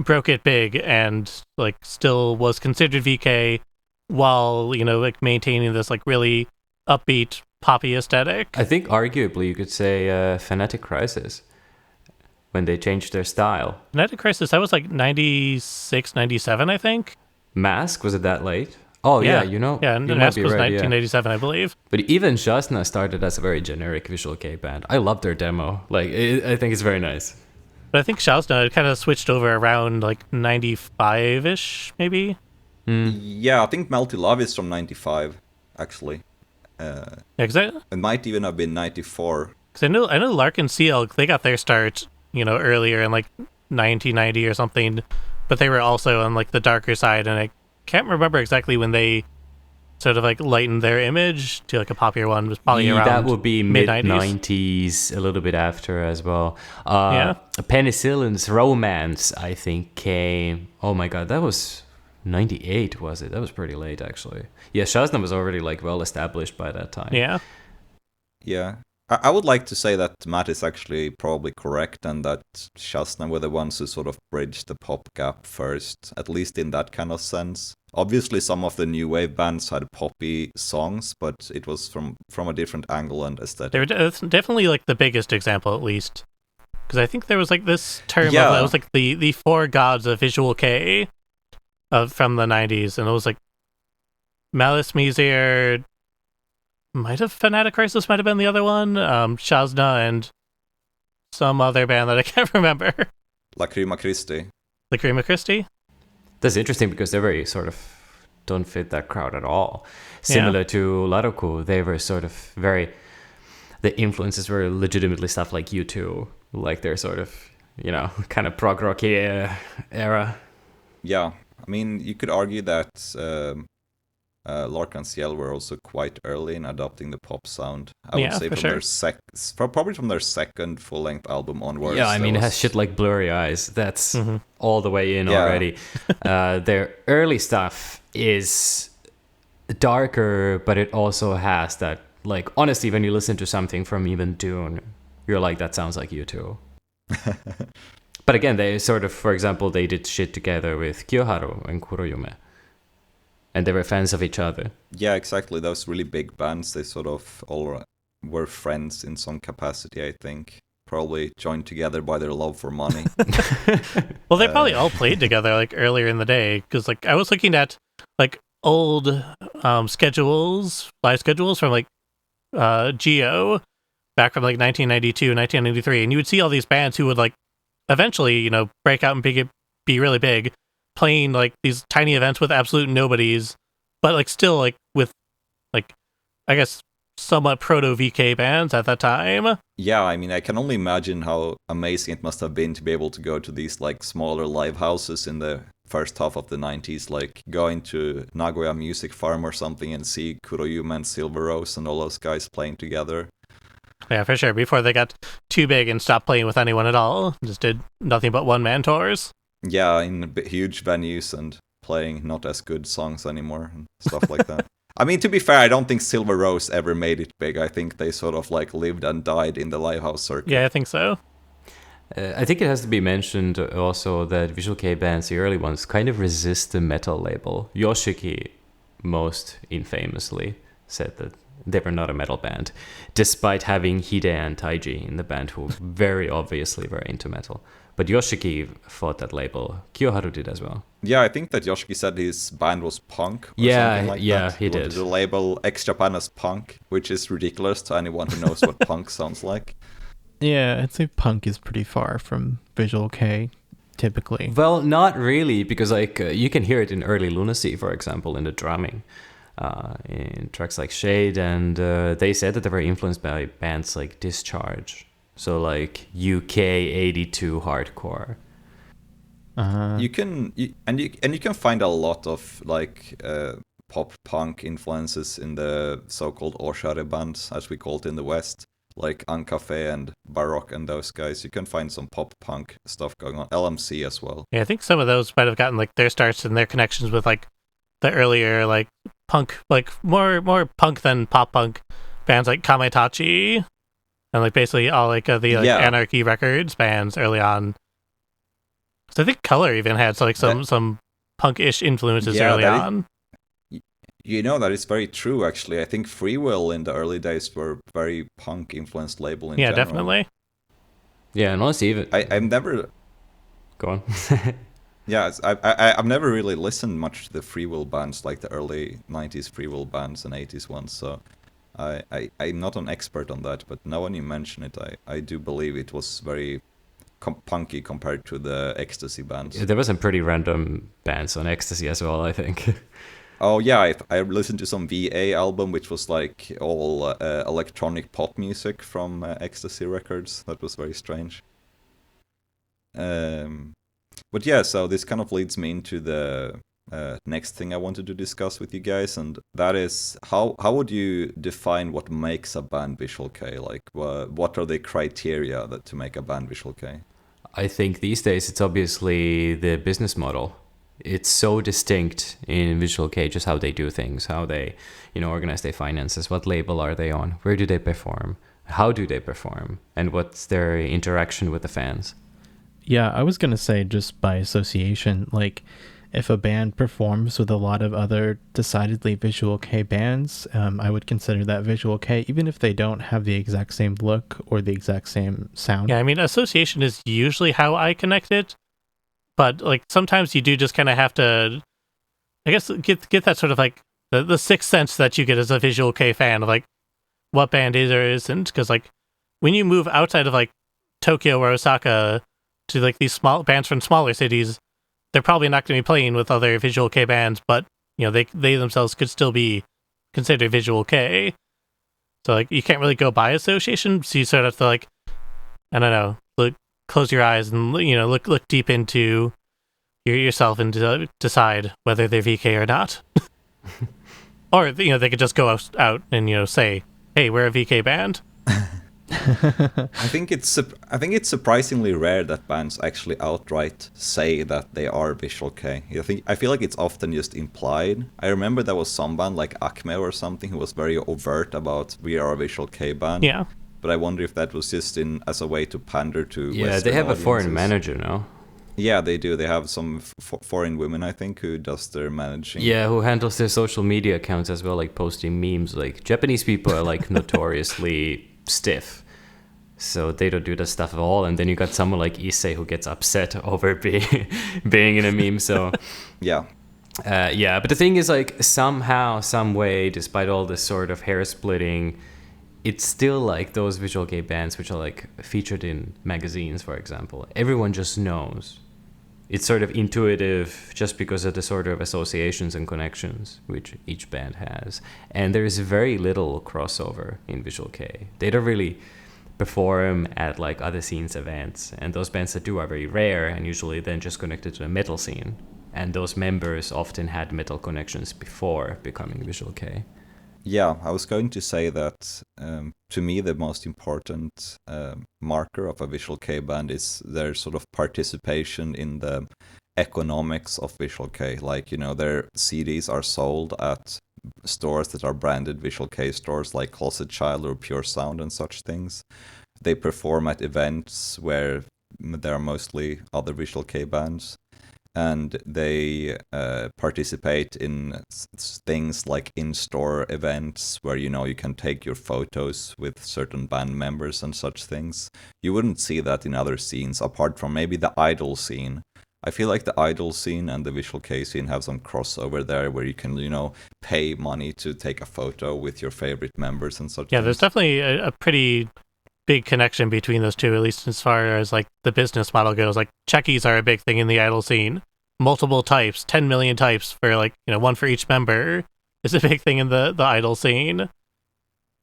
broke it big and like still was considered VK while like maintaining this like really upbeat poppy aesthetic. I think arguably you could say Phonetic Crisis, when they changed their style. Phonetic Crisis, that was like 96, 97, I think. Mask, was it that late? Oh yeah, Yeah, and Mask was right, 1987, I believe. But even Shasna started as a very generic Visual Kei band. I love their demo. Like, I think it's very nice. But I think Shasna kind of switched over around like 95-ish, maybe. Yeah, I think Melty Love is from 95, actually. It might even have been 94. Because I know Lark and Seal, they got their start, earlier in like 1990 or something, but they were also on like the darker side, and I can't remember exactly when they sort of like lightened their image to like a popular one. It was probably around that would be mid-90s, a little bit after as well. Penicillin's Romance, I think, came. Oh my god, that was 98, was it? That was pretty late, actually. Yeah, Shazna was already like well established by that time. Yeah. I would like to say that Matt is actually probably correct, and that Shazna were the ones who sort of bridged the pop gap first, at least in that kind of sense. Obviously, some of the new wave bands had poppy songs, but it was from a different angle and aesthetic. They were definitely like the biggest example, at least. Because I think there was like this term that was like the four gods of Visual Kei from the 90s, and it was like Malice Mezier, might have Phonetic Crisis, might have been the other one, Shazna, and some other band that I can't remember. Lacrima Christi. Lacrima Christi? That's interesting because they're very sort of don't fit that crowd at all. Similar to Laruku, they were sort of the influences were legitimately stuff like U2, like their sort of, kind of prog rocky era. Yeah, I mean, you could argue that L'Arc-en-Ciel were also quite early in adopting the pop sound. I would say probably from their second full-length album onwards. Yeah, I mean, it has shit like Blurry Eyes. That's all the way in already. Their early stuff is darker, but it also has that, like, honestly, when you listen to something from even Dune, you're like, that sounds like you too. But again, they sort of, for example, they did shit together with Kiyoharu and Kuroyume. And they were fans of each other. Yeah, exactly. Those really big bands, they sort of all were friends in some capacity, I think. Probably joined together by their love for money. Well, they probably all played together, like, earlier in the day. Because, like, I was looking at, like, old live schedules from, like, Geo, back from, like, 1992, 1993. And you would see all these bands who would, like, eventually, break out and be really big, playing like these tiny events with absolute nobodies, but like still like with like, I guess, somewhat proto VK bands at that time. Yeah, I mean, I can only imagine how amazing it must have been to be able to go to these like smaller live houses in the first half of the 90s, like going to Nagoya Music Farm or something and see Kuroyume and Silver Rose and all those guys playing together. Yeah, for sure. Before they got too big and stopped playing with anyone at all, just did nothing but one-man tours. Yeah, in huge venues and playing not as good songs anymore and stuff like that. I mean, to be fair, I don't think Silver Rose ever made it big. I think they sort of like lived and died in the livehouse circuit. Yeah, I think so. I think it has to be mentioned also that Visual Kei bands, the early ones, kind of resist the metal label. Yoshiki, most infamously, said that they were not a metal band, despite having Hide and Taiji in the band, who very obviously were into metal. But Yoshiki fought that label. Kiyoharu did as well. Yeah, I think that Yoshiki said his band was punk or something like that. He did. The label X-Japan as punk, which is ridiculous to anyone who knows what punk sounds like. Yeah, I'd say punk is pretty far from Visual Kei, typically. Well, not really, because like you can hear it in early Lunacy, for example, in the drumming. In tracks like Shade, and they said that they were influenced by bands like Discharge. So like UK 82 hardcore. You can find a lot of like pop punk influences in the so-called oshare bands, as we call it in the West, like Ancafe and Baroque and those guys. You can find some pop punk stuff going on. LMC as well. Yeah, I think some of those might have gotten like their starts and their connections with like the earlier like punk, like more punk than pop punk bands like Kametachi. And like basically all like the Anarchy Records bands early on. So I think Color even had some punk-ish influences early on. That is very true, actually. I think Free Will in the early days were very punk-influenced label in general. Yeah, definitely. Yeah, and honestly, even... I've never... Go on. Yeah, I've never really listened much to the Free Will bands, like the early 90s Free Will bands and 80s ones, so... I'm not an expert on that, but now when you mention it, I do believe it was very punky compared to the Ecstasy bands. Yeah, there were some pretty random bands on Ecstasy as well, I think. Oh yeah, I listened to some VA album, which was like all electronic pop music from Ecstasy Records. That was very strange. But yeah, so this kind of leads me into the next thing I wanted to discuss with you guys, and that is how would you define what makes a band Visual Kei? Like, what are the criteria to make a band Visual Kei? I think these days it's obviously the business model. It's so distinct in Visual Kei, just how they do things, how they, organize their finances, what label are they on, where do they perform, how do they perform, and what's their interaction with the fans. Yeah, I was gonna say just by association, like, if a band performs with a lot of other decidedly Visual Kei bands, I would consider that Visual Kei, even if they don't have the exact same look or the exact same sound. Yeah, I mean, association is usually how I connect it, but like sometimes you do just kind of have to, I guess, get that sort of like the sixth sense that you get as a Visual Kei fan of like what band is or isn't, because like when you move outside of like Tokyo or Osaka to like these small bands from smaller cities, they're probably not going to be playing with other Visual Kei bands, but they themselves could still be considered Visual Kei. So like you can't really go by association. So you sort of have to like, I don't know, close your eyes and look deep into yourself and decide whether they're VK or not. Or they could just go out and say, hey, we're a VK band. I think it's surprisingly rare that bands actually outright say that they are Visual Kei. I feel like it's often just implied. I remember there was some band like Acme or something who was very overt about we are a Visual Kei band. Yeah. But I wonder if that was just as a way to pander to Yeah, Western they have audiences. a foreign manager now. Yeah, they do. They have some foreign women, I think, who does their managing. Yeah, who handles their social media accounts as well, like posting memes. Like Japanese people are like notoriously stiff, so they don't do that stuff at all. And then you got someone like Issei who gets upset over being in a meme. So yeah. Yeah, but the thing is, like, somehow, some way, despite all this sort of hair splitting, it's still like those Visual Kei bands which are like featured in magazines, for example. Everyone just knows. It's sort of intuitive just because of the sort of associations and connections which each band has. And there is very little crossover in Visual Kei. They don't really perform at like other scenes events. And those bands that do are very rare and usually then just connected to the metal scene. And those members often had metal connections before becoming Visual Kei. Yeah, I was going to say that to me the most important marker of a Visual Kei band is their sort of participation in the economics of Visual Kei. Like, their CDs are sold at stores that are branded Visual Kei stores like Closet Child or Pure Sound and such things. They perform at events where there are mostly other Visual Kei bands. And they participate in things like in-store events where, you can take your photos with certain band members and such things. You wouldn't see that in other scenes, apart from maybe the idol scene. I feel like the idol scene and the Visual Kei scene have some crossover there where you can, pay money to take a photo with your favorite members and such. Yeah, things. there's definitely a pretty big connection between those two, at least as far as like the business model goes. Like checkies are a big thing in the idol scene. Multiple types, 10 million types for like, one for each member is a big thing in the idol scene.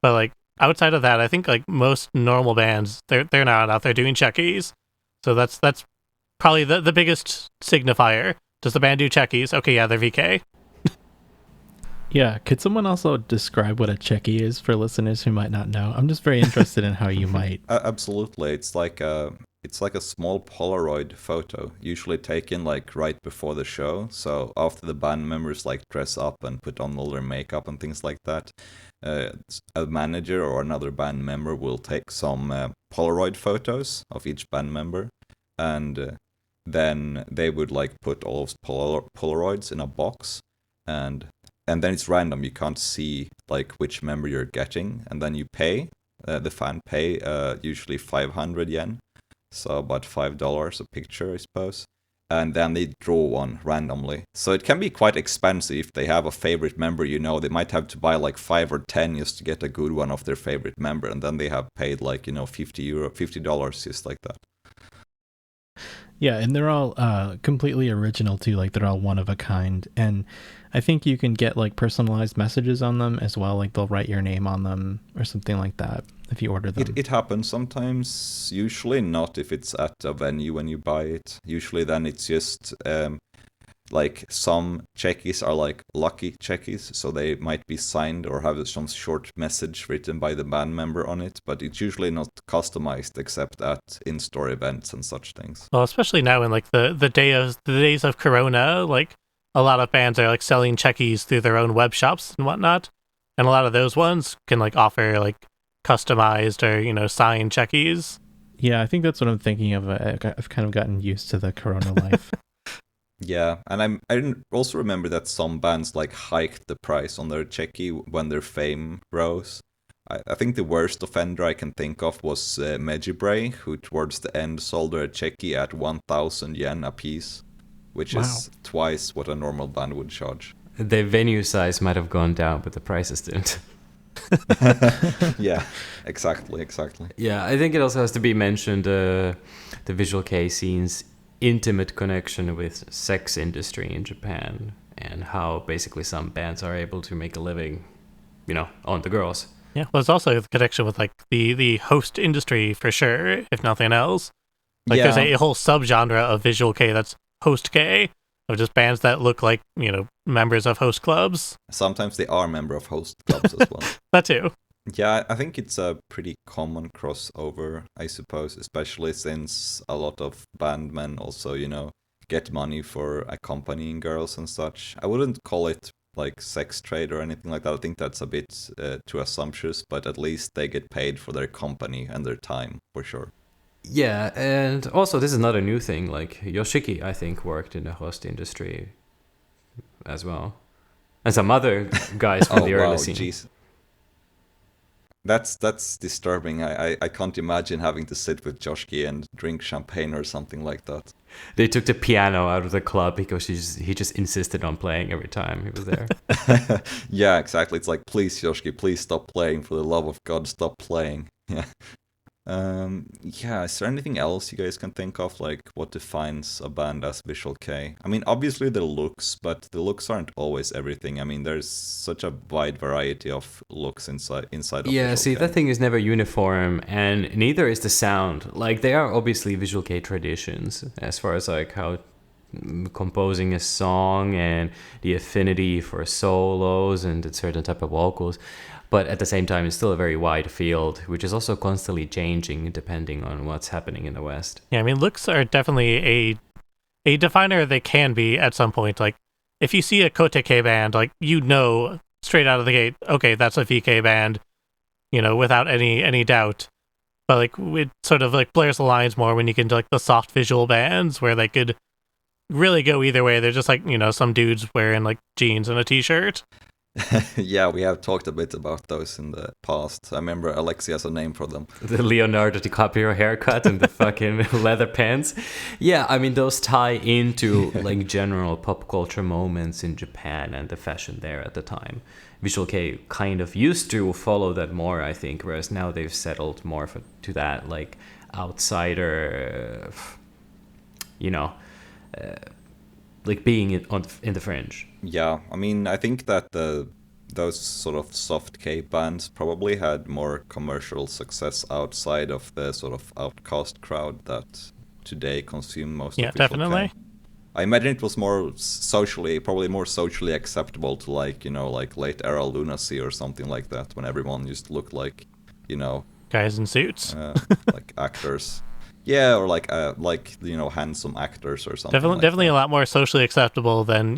But like outside of that, I think like most normal bands, they're not out there doing checkies. So that's probably the biggest signifier. Does the band do checkies? Okay, yeah, they're VK. Yeah, could someone also describe what a checkie is for listeners who might not know? I'm just very interested in how you might. Absolutely, it's like a small Polaroid photo, usually taken like right before the show. So after the band members like dress up and put on all their makeup and things like that, a manager or another band member will take some Polaroid photos of each band member, and then they would like put all of Polaroids in a box, and then it's random. You can't see like which member you're getting, and then you pay. The fan pay usually 500 yen, so about $5 a picture, I suppose. And then they draw one randomly. So it can be quite expensive if they have a favorite member. They might have to buy like 5 or 10 just to get a good one of their favorite member, and then they have paid like $50 just like that. Yeah, and they're all completely original too. Like they're all one of a kind, and I think you can get like personalized messages on them as well. Like they'll write your name on them or something like that if you order them. It happens sometimes. Usually not if it's at a venue when you buy it. Usually then it's just like some checkies are like lucky checkies, so they might be signed or have some short message written by the band member on it, but it's usually not customized except at in-store events and such things. Well, especially now in like the days of Corona, like a lot of bands are like selling checkies through their own web shops and whatnot, and a lot of those ones can like offer like customized or signed checkies. Yeah, I think that's what I'm thinking of. I've kind of gotten used to the Corona life. Yeah, and I also remember that some bands like hiked the price on their checkie when their fame rose. I think the worst offender I can think of was Mejibre, who towards the end sold their checkie at 1,000 yen a piece, which is twice what a normal band would charge. The venue size might have gone down, but the prices didn't. Yeah, exactly. Yeah, I think it also has to be mentioned the Visual Kei scene's intimate connection with sex industry in Japan. and how basically some bands are able to make a living, on the girls. Yeah, well, there's also the connection with like the host industry for sure, if nothing else. Like there's a whole subgenre of Visual Kei that's host Kei, of just bands that look like, members of host clubs. Sometimes they are member of host clubs as well. That too. Yeah, I think it's a pretty common crossover, I suppose, especially since a lot of bandmen also, get money for accompanying girls and such. I wouldn't call it like sex trade or anything like that. I think that's a bit too assumptuous, but at least they get paid for their company and their time, for sure. Yeah, and also this is not a new thing. Like Yoshiki, I think, worked in the host industry as well. And some other guys from the early scene. Geez. That's disturbing. I can't imagine having to sit with Joshki and drink champagne or something like that. They took the piano out of the club because he just insisted on playing every time he was there. Yeah, exactly. It's like, please, Yoshki, please stop playing. For the love of God, stop playing. Yeah. Is there anything else you guys can think of, like what defines a band as Visual Kei? I mean, obviously the looks, but the looks aren't always everything. I mean, there's such a wide variety of looks inside of Yeah, Visual see, Kei. that thing is never uniform, and neither is the sound. Like, they are obviously Visual Kei traditions as far as like how composing a song and the affinity for solos and a certain type of vocals. But at the same time, it's still a very wide field, which is also constantly changing depending on what's happening in the West. Yeah, I mean, looks are definitely a definer. They can be at some point. Like, if you see a Koteke band, like, straight out of the gate, okay, that's a VK band, without any doubt. But, like, it sort of, like, blurs the lines more when you get into, like, the soft visual bands where they could really go either way. They're just, like, some dudes wearing, like, jeans and a t-shirt. Yeah, we have talked a bit about those in the past. I remember Alexi has a name for them. The Leonardo DiCaprio haircut and the fucking leather pants. Yeah, I mean, those tie into like general pop culture moments in Japan and the fashion there at the time. Visual Kei kind of used to follow that more, I think, whereas now they've settled more to that like outsider, like being in the fringe. Yeah, I mean, I think that those sort of soft K bands probably had more commercial success outside of the sort of outcast crowd that today consume most of Visual definitely. Kei. I imagine it was probably more socially acceptable to like late era lunacy or something like that, when everyone just looked like, guys in suits, like actors. Yeah, or like handsome actors or something. Definitely a lot more socially acceptable than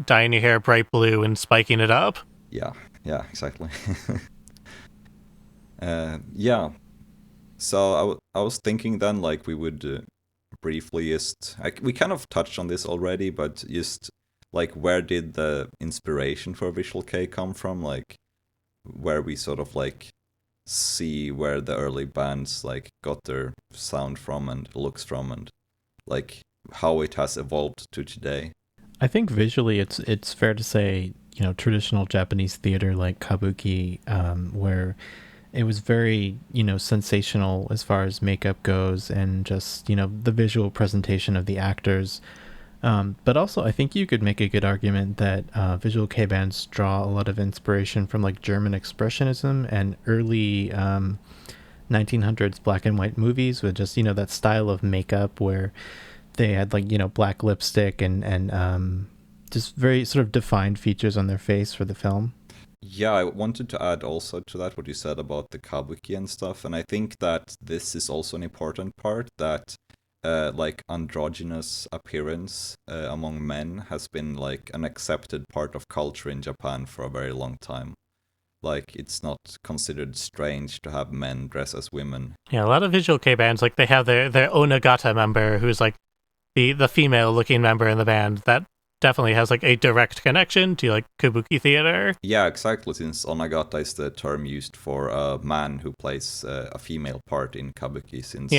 dyeing your hair bright blue and spiking it up. Yeah, exactly. Yeah. So I was thinking then, like, we would briefly we kind of touched on this already, but just like, where did the inspiration for Visual Kei come from? Like, where we sort of like see where the early bands like got their sound from and looks from, and like how it has evolved to today. I think visually it's fair to say, traditional Japanese theater like kabuki, where it was very, sensational as far as makeup goes and just, the visual presentation of the actors. But also, I think you could make a good argument that Visual Kei bands draw a lot of inspiration from like German expressionism and early 1900s black and white movies with just, that style of makeup where they had like, black lipstick and just very sort of defined features on their face for the film. Yeah, I wanted to add also to that what you said about the kabuki and stuff, and I think that this is also an important part, that like androgynous appearance among men has been like an accepted part of culture in Japan for a very long time. Like, it's not considered strange to have men dress as women. Yeah, a lot of Visual Kei bands, like, they have their Onagata member, who's like the female looking member in the band. That definitely has like a direct connection to like kabuki theater. Yeah, exactly, since onagata is the term used for a man who plays a female part in kabuki, since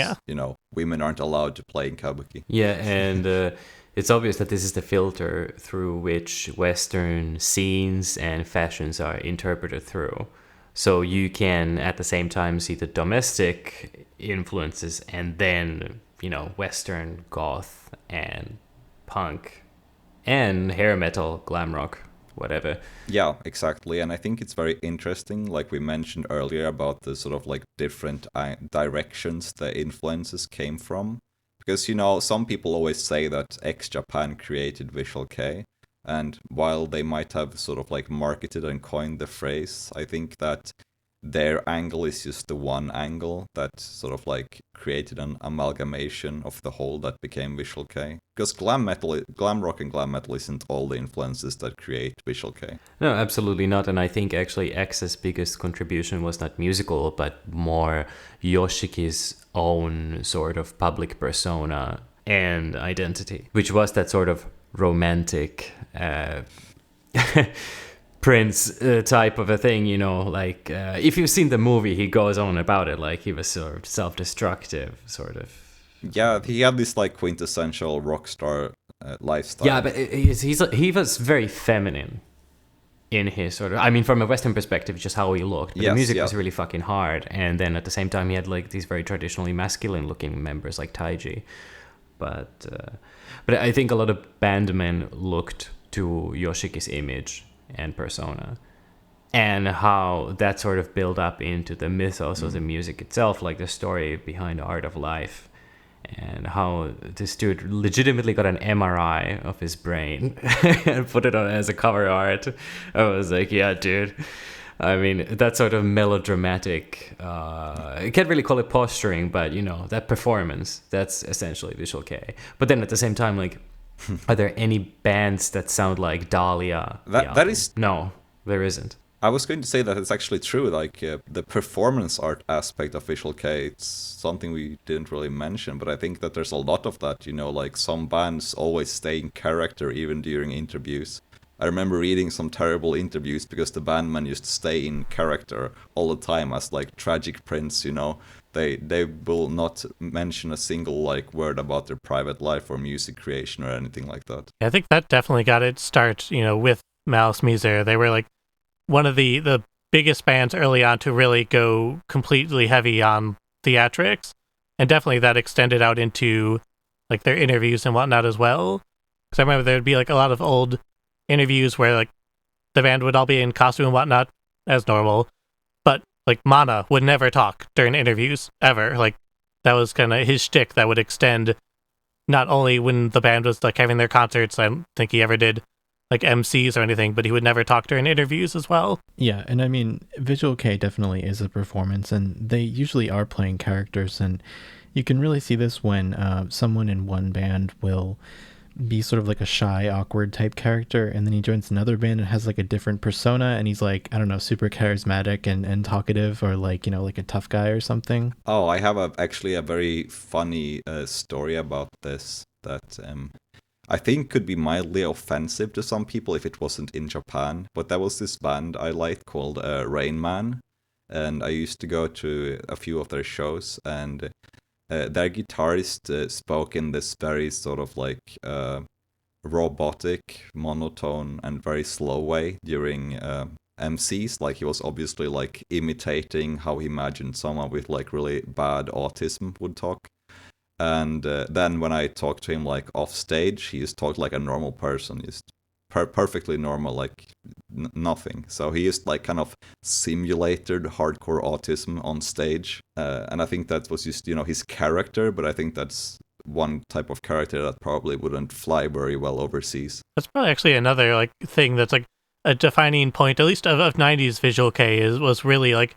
women aren't allowed to play in kabuki. Yeah, and it's obvious that this is the filter through which Western scenes and fashions are interpreted through. So you can at the same time see the domestic influences and then, Western goth and punk and hair metal, glam rock, whatever. Yeah, exactly. And I think it's very interesting, like we mentioned earlier, about the sort of like different directions the influences came from. Because, some people always say that Japan created Visual Kei. And while they might have sort of like marketed and coined the phrase, I think that their angle is just the one angle that sort of like created an amalgamation of the whole that became Visual Kei. Because glam rock and glam metal isn't all the influences that create Visual Kei. No, absolutely not. And I think actually X's biggest contribution was not musical, but more Yoshiki's own sort of public persona and identity, which was that sort of romantic Prince type of a thing, like if you've seen the movie, he goes on about it, like he was sort of self-destructive, sort of. Yeah, he had this like quintessential rock star lifestyle. Yeah, but he was very feminine in his sort of, I mean, from a Western perspective, just how he looked. But the music was really fucking hard. And then at the same time, he had like these very traditionally masculine looking members like Taiji. But I think a lot of bandmen looked to Yoshiki's image and persona, and how that sort of built up into the mythos of the music itself, like the story behind Art of Life, and how this dude legitimately got an MRI of his brain and put it on as a cover art. I was like, yeah, dude. I mean, that sort of melodramatic, I can't really call it posturing, but, that performance, that's essentially Visual Kei. But then at the same time, like, are there any bands that sound like Dahlia? That is... No, there isn't. I was going to say that it's actually true, like the performance art aspect of Visual Kei, it's something we didn't really mention, but I think that there's a lot of that, like some bands always stay in character even during interviews. I remember reading some terrible interviews because the bandmen used to stay in character all the time as like tragic prince, They will not mention a single like word about their private life or music creation or anything like that. I think that definitely got its start, with Mouse Miser. They were like one of the biggest bands early on to really go completely heavy on theatrics, and definitely that extended out into like their interviews and whatnot as well. Because I remember there'd be like a lot of old interviews where like the band would all be in costume and whatnot as normal, but like Mana would never talk during interviews ever. Like that was kind of his shtick that would extend not only when the band was like having their concerts. I don't think he ever did like MCs or anything, but he would never talk during interviews as well. Yeah, and I mean, Visual Kei definitely is a performance, and they usually are playing characters, and you can really see this when someone in one band will be sort of like a shy, awkward type character, and then he joins another band and has like a different persona, and he's like, I don't know, super charismatic and talkative, or like, like a tough guy or something. Oh, I have actually a very funny story about this that I think could be mildly offensive to some people if it wasn't in Japan, but there was this band I liked called Rain Man, and I used to go to a few of their shows, and their guitarist spoke in this very sort of like robotic, monotone, and very slow way during MCs. Like he was obviously like imitating how he imagined someone with like really bad autism would talk. And then when I talked to him like off stage, he just talked like a normal person, just perfectly normal, like nothing. So he just like kind of simulated hardcore autism on stage, and I think that was just his character. But I think that's one type of character that probably wouldn't fly very well overseas. That's probably actually another like thing that's like a defining point, at least of 90s Visual Kei, was really like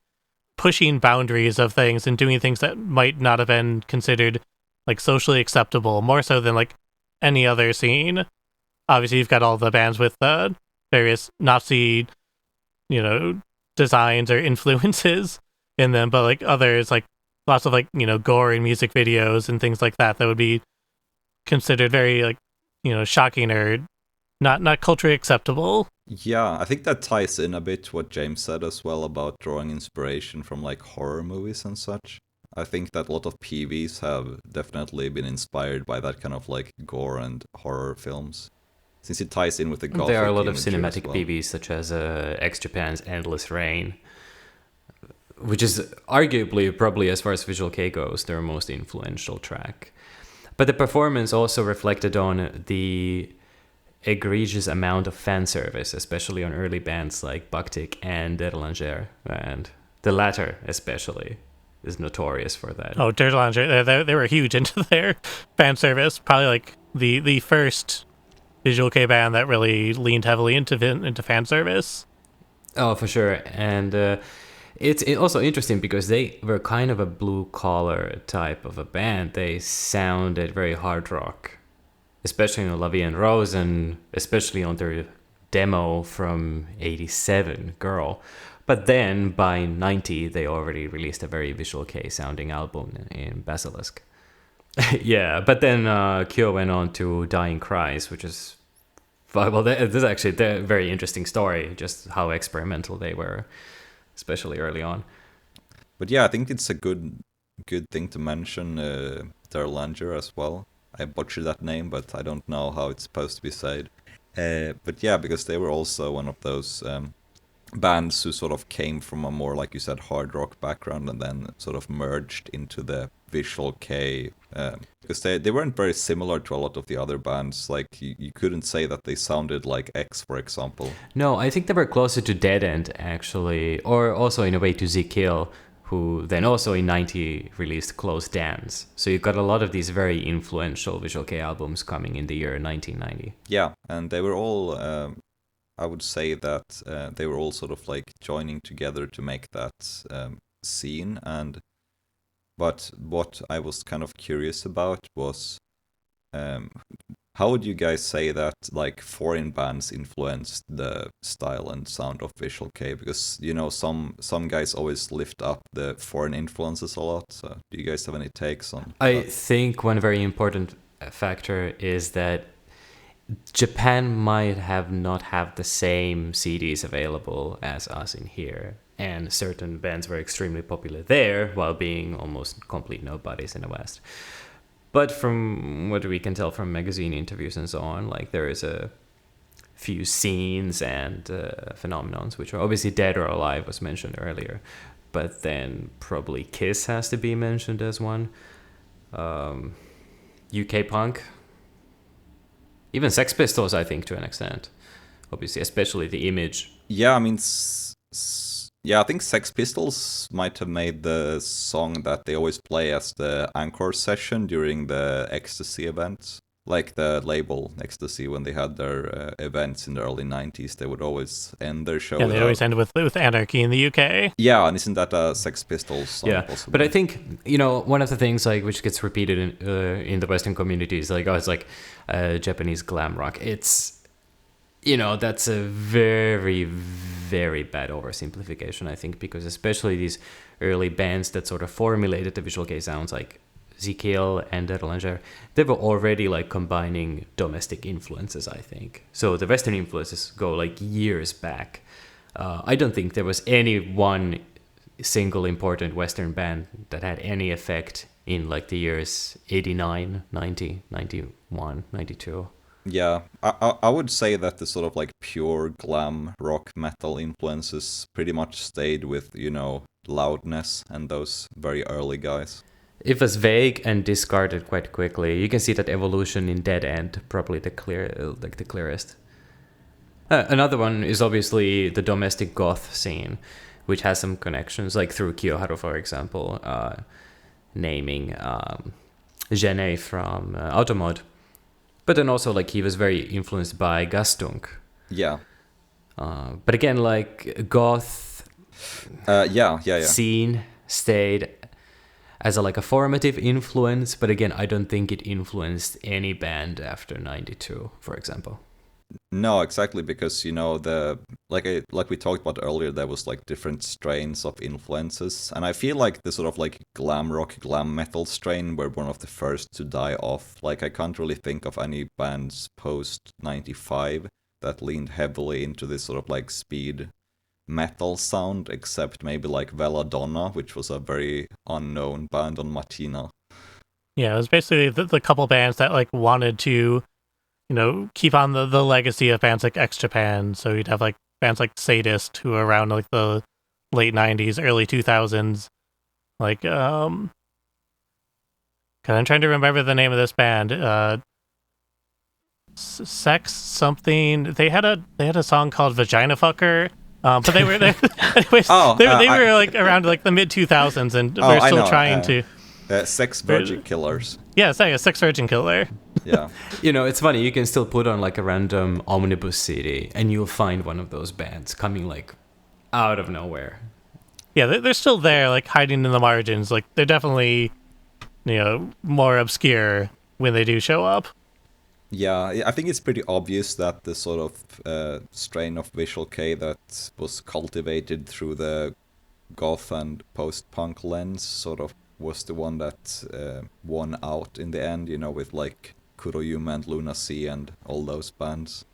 pushing boundaries of things and doing things that might not have been considered like socially acceptable, more so than like any other scene. Obviously, you've got all the bands with various Nazi, designs or influences in them, but like others, like lots of like, gore in music videos and things like that would be considered very like, shocking or not culturally acceptable. Yeah, I think that ties in a bit to what James said as well about drawing inspiration from like horror movies and such. I think that a lot of PVs have definitely been inspired by that kind of like gore and horror films. Since it ties in with the Gothic. There are a lot of imagery cinematic as well. PVs, such as X Japan's Endless Rain, which is arguably, probably as far as Visual Kei goes, their most influential track. But the performance also reflected on the egregious amount of fan service, especially on early bands like Bactic and Derlanger, and the latter especially is notorious for that. Oh, Derlanger, they were huge into their fan service. Probably like the first Visual Kei band that really leaned heavily into fan service. Oh, for sure. And it's also interesting because they were kind of a blue-collar type of a band. They sounded very hard rock, especially on La Vie en Rose, and especially on their demo from 87, Girl. But then, by 90, they already released a very Visual Kei sounding album in Basilisk. Yeah, but then Kyo went on to Dying Cries, which is... Well, this is actually a very interesting story, just how experimental they were, especially early on. But yeah, I think it's a good thing to mention Derlanger as well. I butchered that name, but I don't know how it's supposed to be said. But yeah, because they were also one of those bands who sort of came from a more, like you said, hard rock background and then sort of merged into the Visual Kei. Because they weren't very similar to a lot of the other bands. Like, you couldn't say that they sounded like X, for example. No, I think they were closer to Dead End, actually, or also in a way to Zekiel, who then also in 90 released Close Dance. So you got a lot of these very influential Visual Kei albums coming in the year 1990. Yeah, and they were all, I would say that they were all sort of like joining together to make that scene. But what I was kind of curious about was, how would you guys say that like foreign bands influenced the style and sound of Visual Kei? Because, you know, some guys always lift up the foreign influences a lot. So do you guys have any takes on I that? think one very important factor is that Japan might not have the same CDs available as us in here. And certain bands were extremely popular there while being almost complete nobodies in the West. But from what we can tell from magazine interviews and so on, like there is a few scenes and phenomenons, which are obviously Dead or Alive was mentioned earlier. But then probably Kiss has to be mentioned as one. UK punk. Even Sex Pistols, I think, to an extent. Obviously, especially the image. Yeah, I mean, yeah, I think Sex Pistols might have made the song that they always play as the encore session during the Ecstasy events. Like the label Ecstasy, when they had their events in the early 90s, they would always end their show. Yeah, they always end with Anarchy in the UK. Yeah, and isn't that a Sex Pistols song? Yeah, possibly? But I think, you know, one of the things like which gets repeated in the Western communities, like, oh, it's like Japanese glam rock. It's, you know, that's a very, very bad oversimplification, I think, because especially these early bands that sort of formulated the Visual Kei sounds like Zekiel and Erlanger, they were already like combining domestic influences, I think. So the Western influences go like years back. I don't think there was any one single important Western band that had any effect in like the years 89, 90, 91, 92. Yeah, I would say that the sort of like pure glam rock metal influences pretty much stayed with, you know, Loudness and those very early guys. It was vague and discarded quite quickly. You can see that evolution in Dead End, probably the clearest. Another one is obviously the domestic goth scene, which has some connections, like through Kiyoharu, for example, naming Genet from Automod. But then also, like, he was very influenced by Gastunk. Yeah. But again, like, goth scene stayed as a formative influence, but again, I don't think it influenced any band after 92, for example. No, exactly, because, you know, like we talked about earlier, there was like different strains of influences, and I feel like the sort of like glam rock, glam metal strain were one of the first to die off. Like, I can't really think of any bands post 95 that leaned heavily into this sort of like speed metal sound, except maybe like Belladonna, which was a very unknown band on Matina. Yeah, it was basically the couple bands that like wanted to, you know, keep on the legacy of bands like X Japan. So you'd have like bands like Sadist, who were around like the late 90s, early 2000s. Like, God, I'm trying to remember the name of this band. sex something. They had a song called Vagina Fucker. But they were anyways. They were like around like the mid 2000s, and we're still trying to. Sex Virgin Killers. Yeah, it's like a sex virgin killer. Yeah. It's funny. You can still put on like a random omnibus CD, and you'll find one of those bands coming like out of nowhere. Yeah, they're still there, like hiding in the margins. Like they're definitely, more obscure when they do show up. Yeah, I think it's pretty obvious that the sort of strain of Visual Kei that was cultivated through the goth and post-punk lens sort of was the one that won out in the end, with like Kuroyume and Luna Sea and all those bands.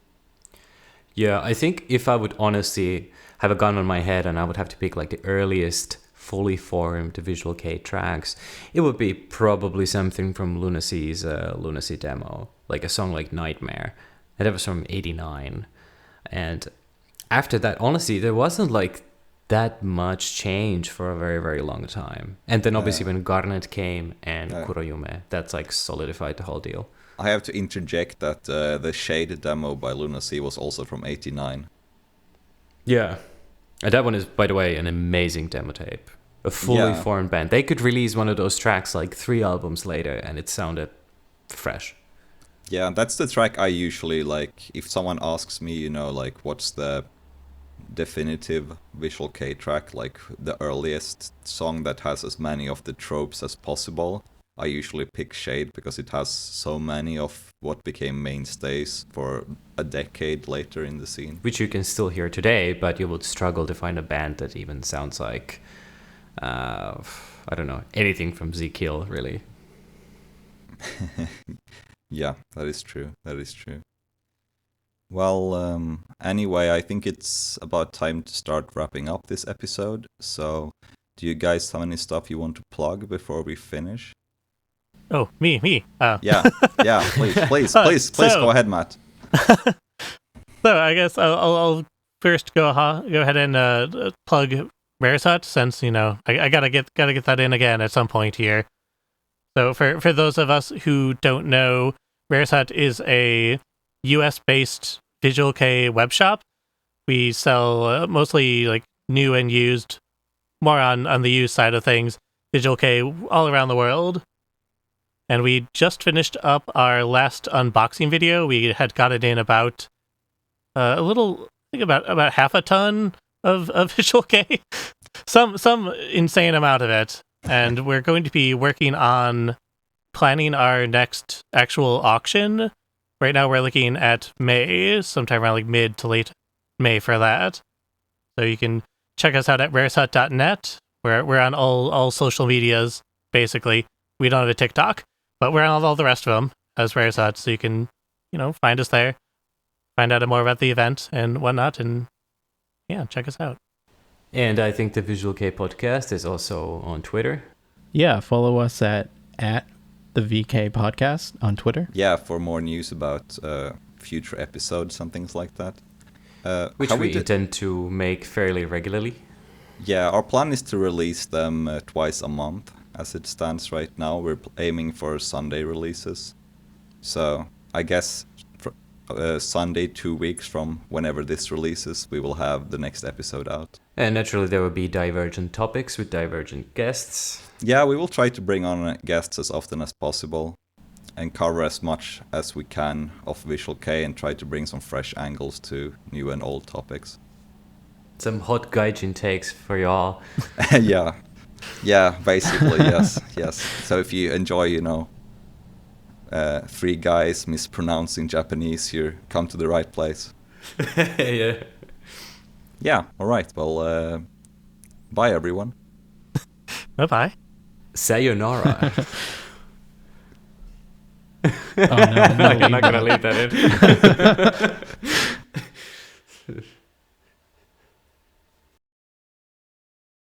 Yeah, I think if I would honestly have a gun on my head and I would have to pick like the earliest fully formed Visual Kei tracks, it would be probably something from Luna Sea's Luna Sea demo, like a song like Nightmare. And that was from 89. And after that, honestly, there wasn't like that much change for a very, very long time. And then obviously when Garnet came and Kuroyume, that's like solidified the whole deal. I have to interject that the Shade demo by Luna Sea was also from 89. Yeah. And that one is, by the way, an amazing demo tape. A fully formed band. They could release one of those tracks like 3 albums later and it sounded fresh. Yeah, that's the track I usually like. If someone asks me, like what's the definitive Visual Kei track, like the earliest song that has as many of the tropes as possible, I usually pick Shade because it has so many of what became mainstays for a decade later in the scene. Which you can still hear today, but you would struggle to find a band that even sounds like, I don't know, anything from Z-Kill, really. Yeah, that is true. That is true. Well, anyway, I think it's about time to start wrapping up this episode. So, do you guys have any stuff you want to plug before we finish? Oh, me. Yeah, please go ahead, Matt. So I guess I'll first go ahead and plug RarezHut, since I gotta get that in again at some point here. So for those of us who don't know, RarezHut is a US-based Visual Kei web shop. We sell mostly like new and used, more on the used side of things, Visual Kei all around the world. And we just finished up our last unboxing video. We had got it in about about half a ton of Visual Kei, some insane amount of it. And we're going to be working on planning our next actual auction. Right now we're looking at May, sometime around like mid to late May for that. So you can check us out at rarezhut.net. We're on all social medias, basically. We don't have a TikTok, but we're on all the rest of them as RarezHut, so you can, find us there, find out more about the event and whatnot, and yeah, check us out. And I think the Visual Kei podcast is also on Twitter. Yeah, follow us at the VK podcast on Twitter. Yeah, for more news about future episodes and things like that. Which we intend to make fairly regularly. Yeah, our plan is to release them twice a month. As it stands right now, we're aiming for Sunday releases. So I guess Sunday, 2 weeks from whenever this releases, we will have the next episode out. And naturally, there will be divergent topics with divergent guests. Yeah, we will try to bring on guests as often as possible and cover as much as we can of Visual Kei and try to bring some fresh angles to new and old topics. Some hot gaijin takes for y'all. Yeah, basically, yes. So if you enjoy, 3 guys mispronouncing Japanese, you come to the right place. Yeah. Yeah, all right. Well, bye, everyone. Bye-bye. Sayonara. Oh, no, I'm not going to leave that in.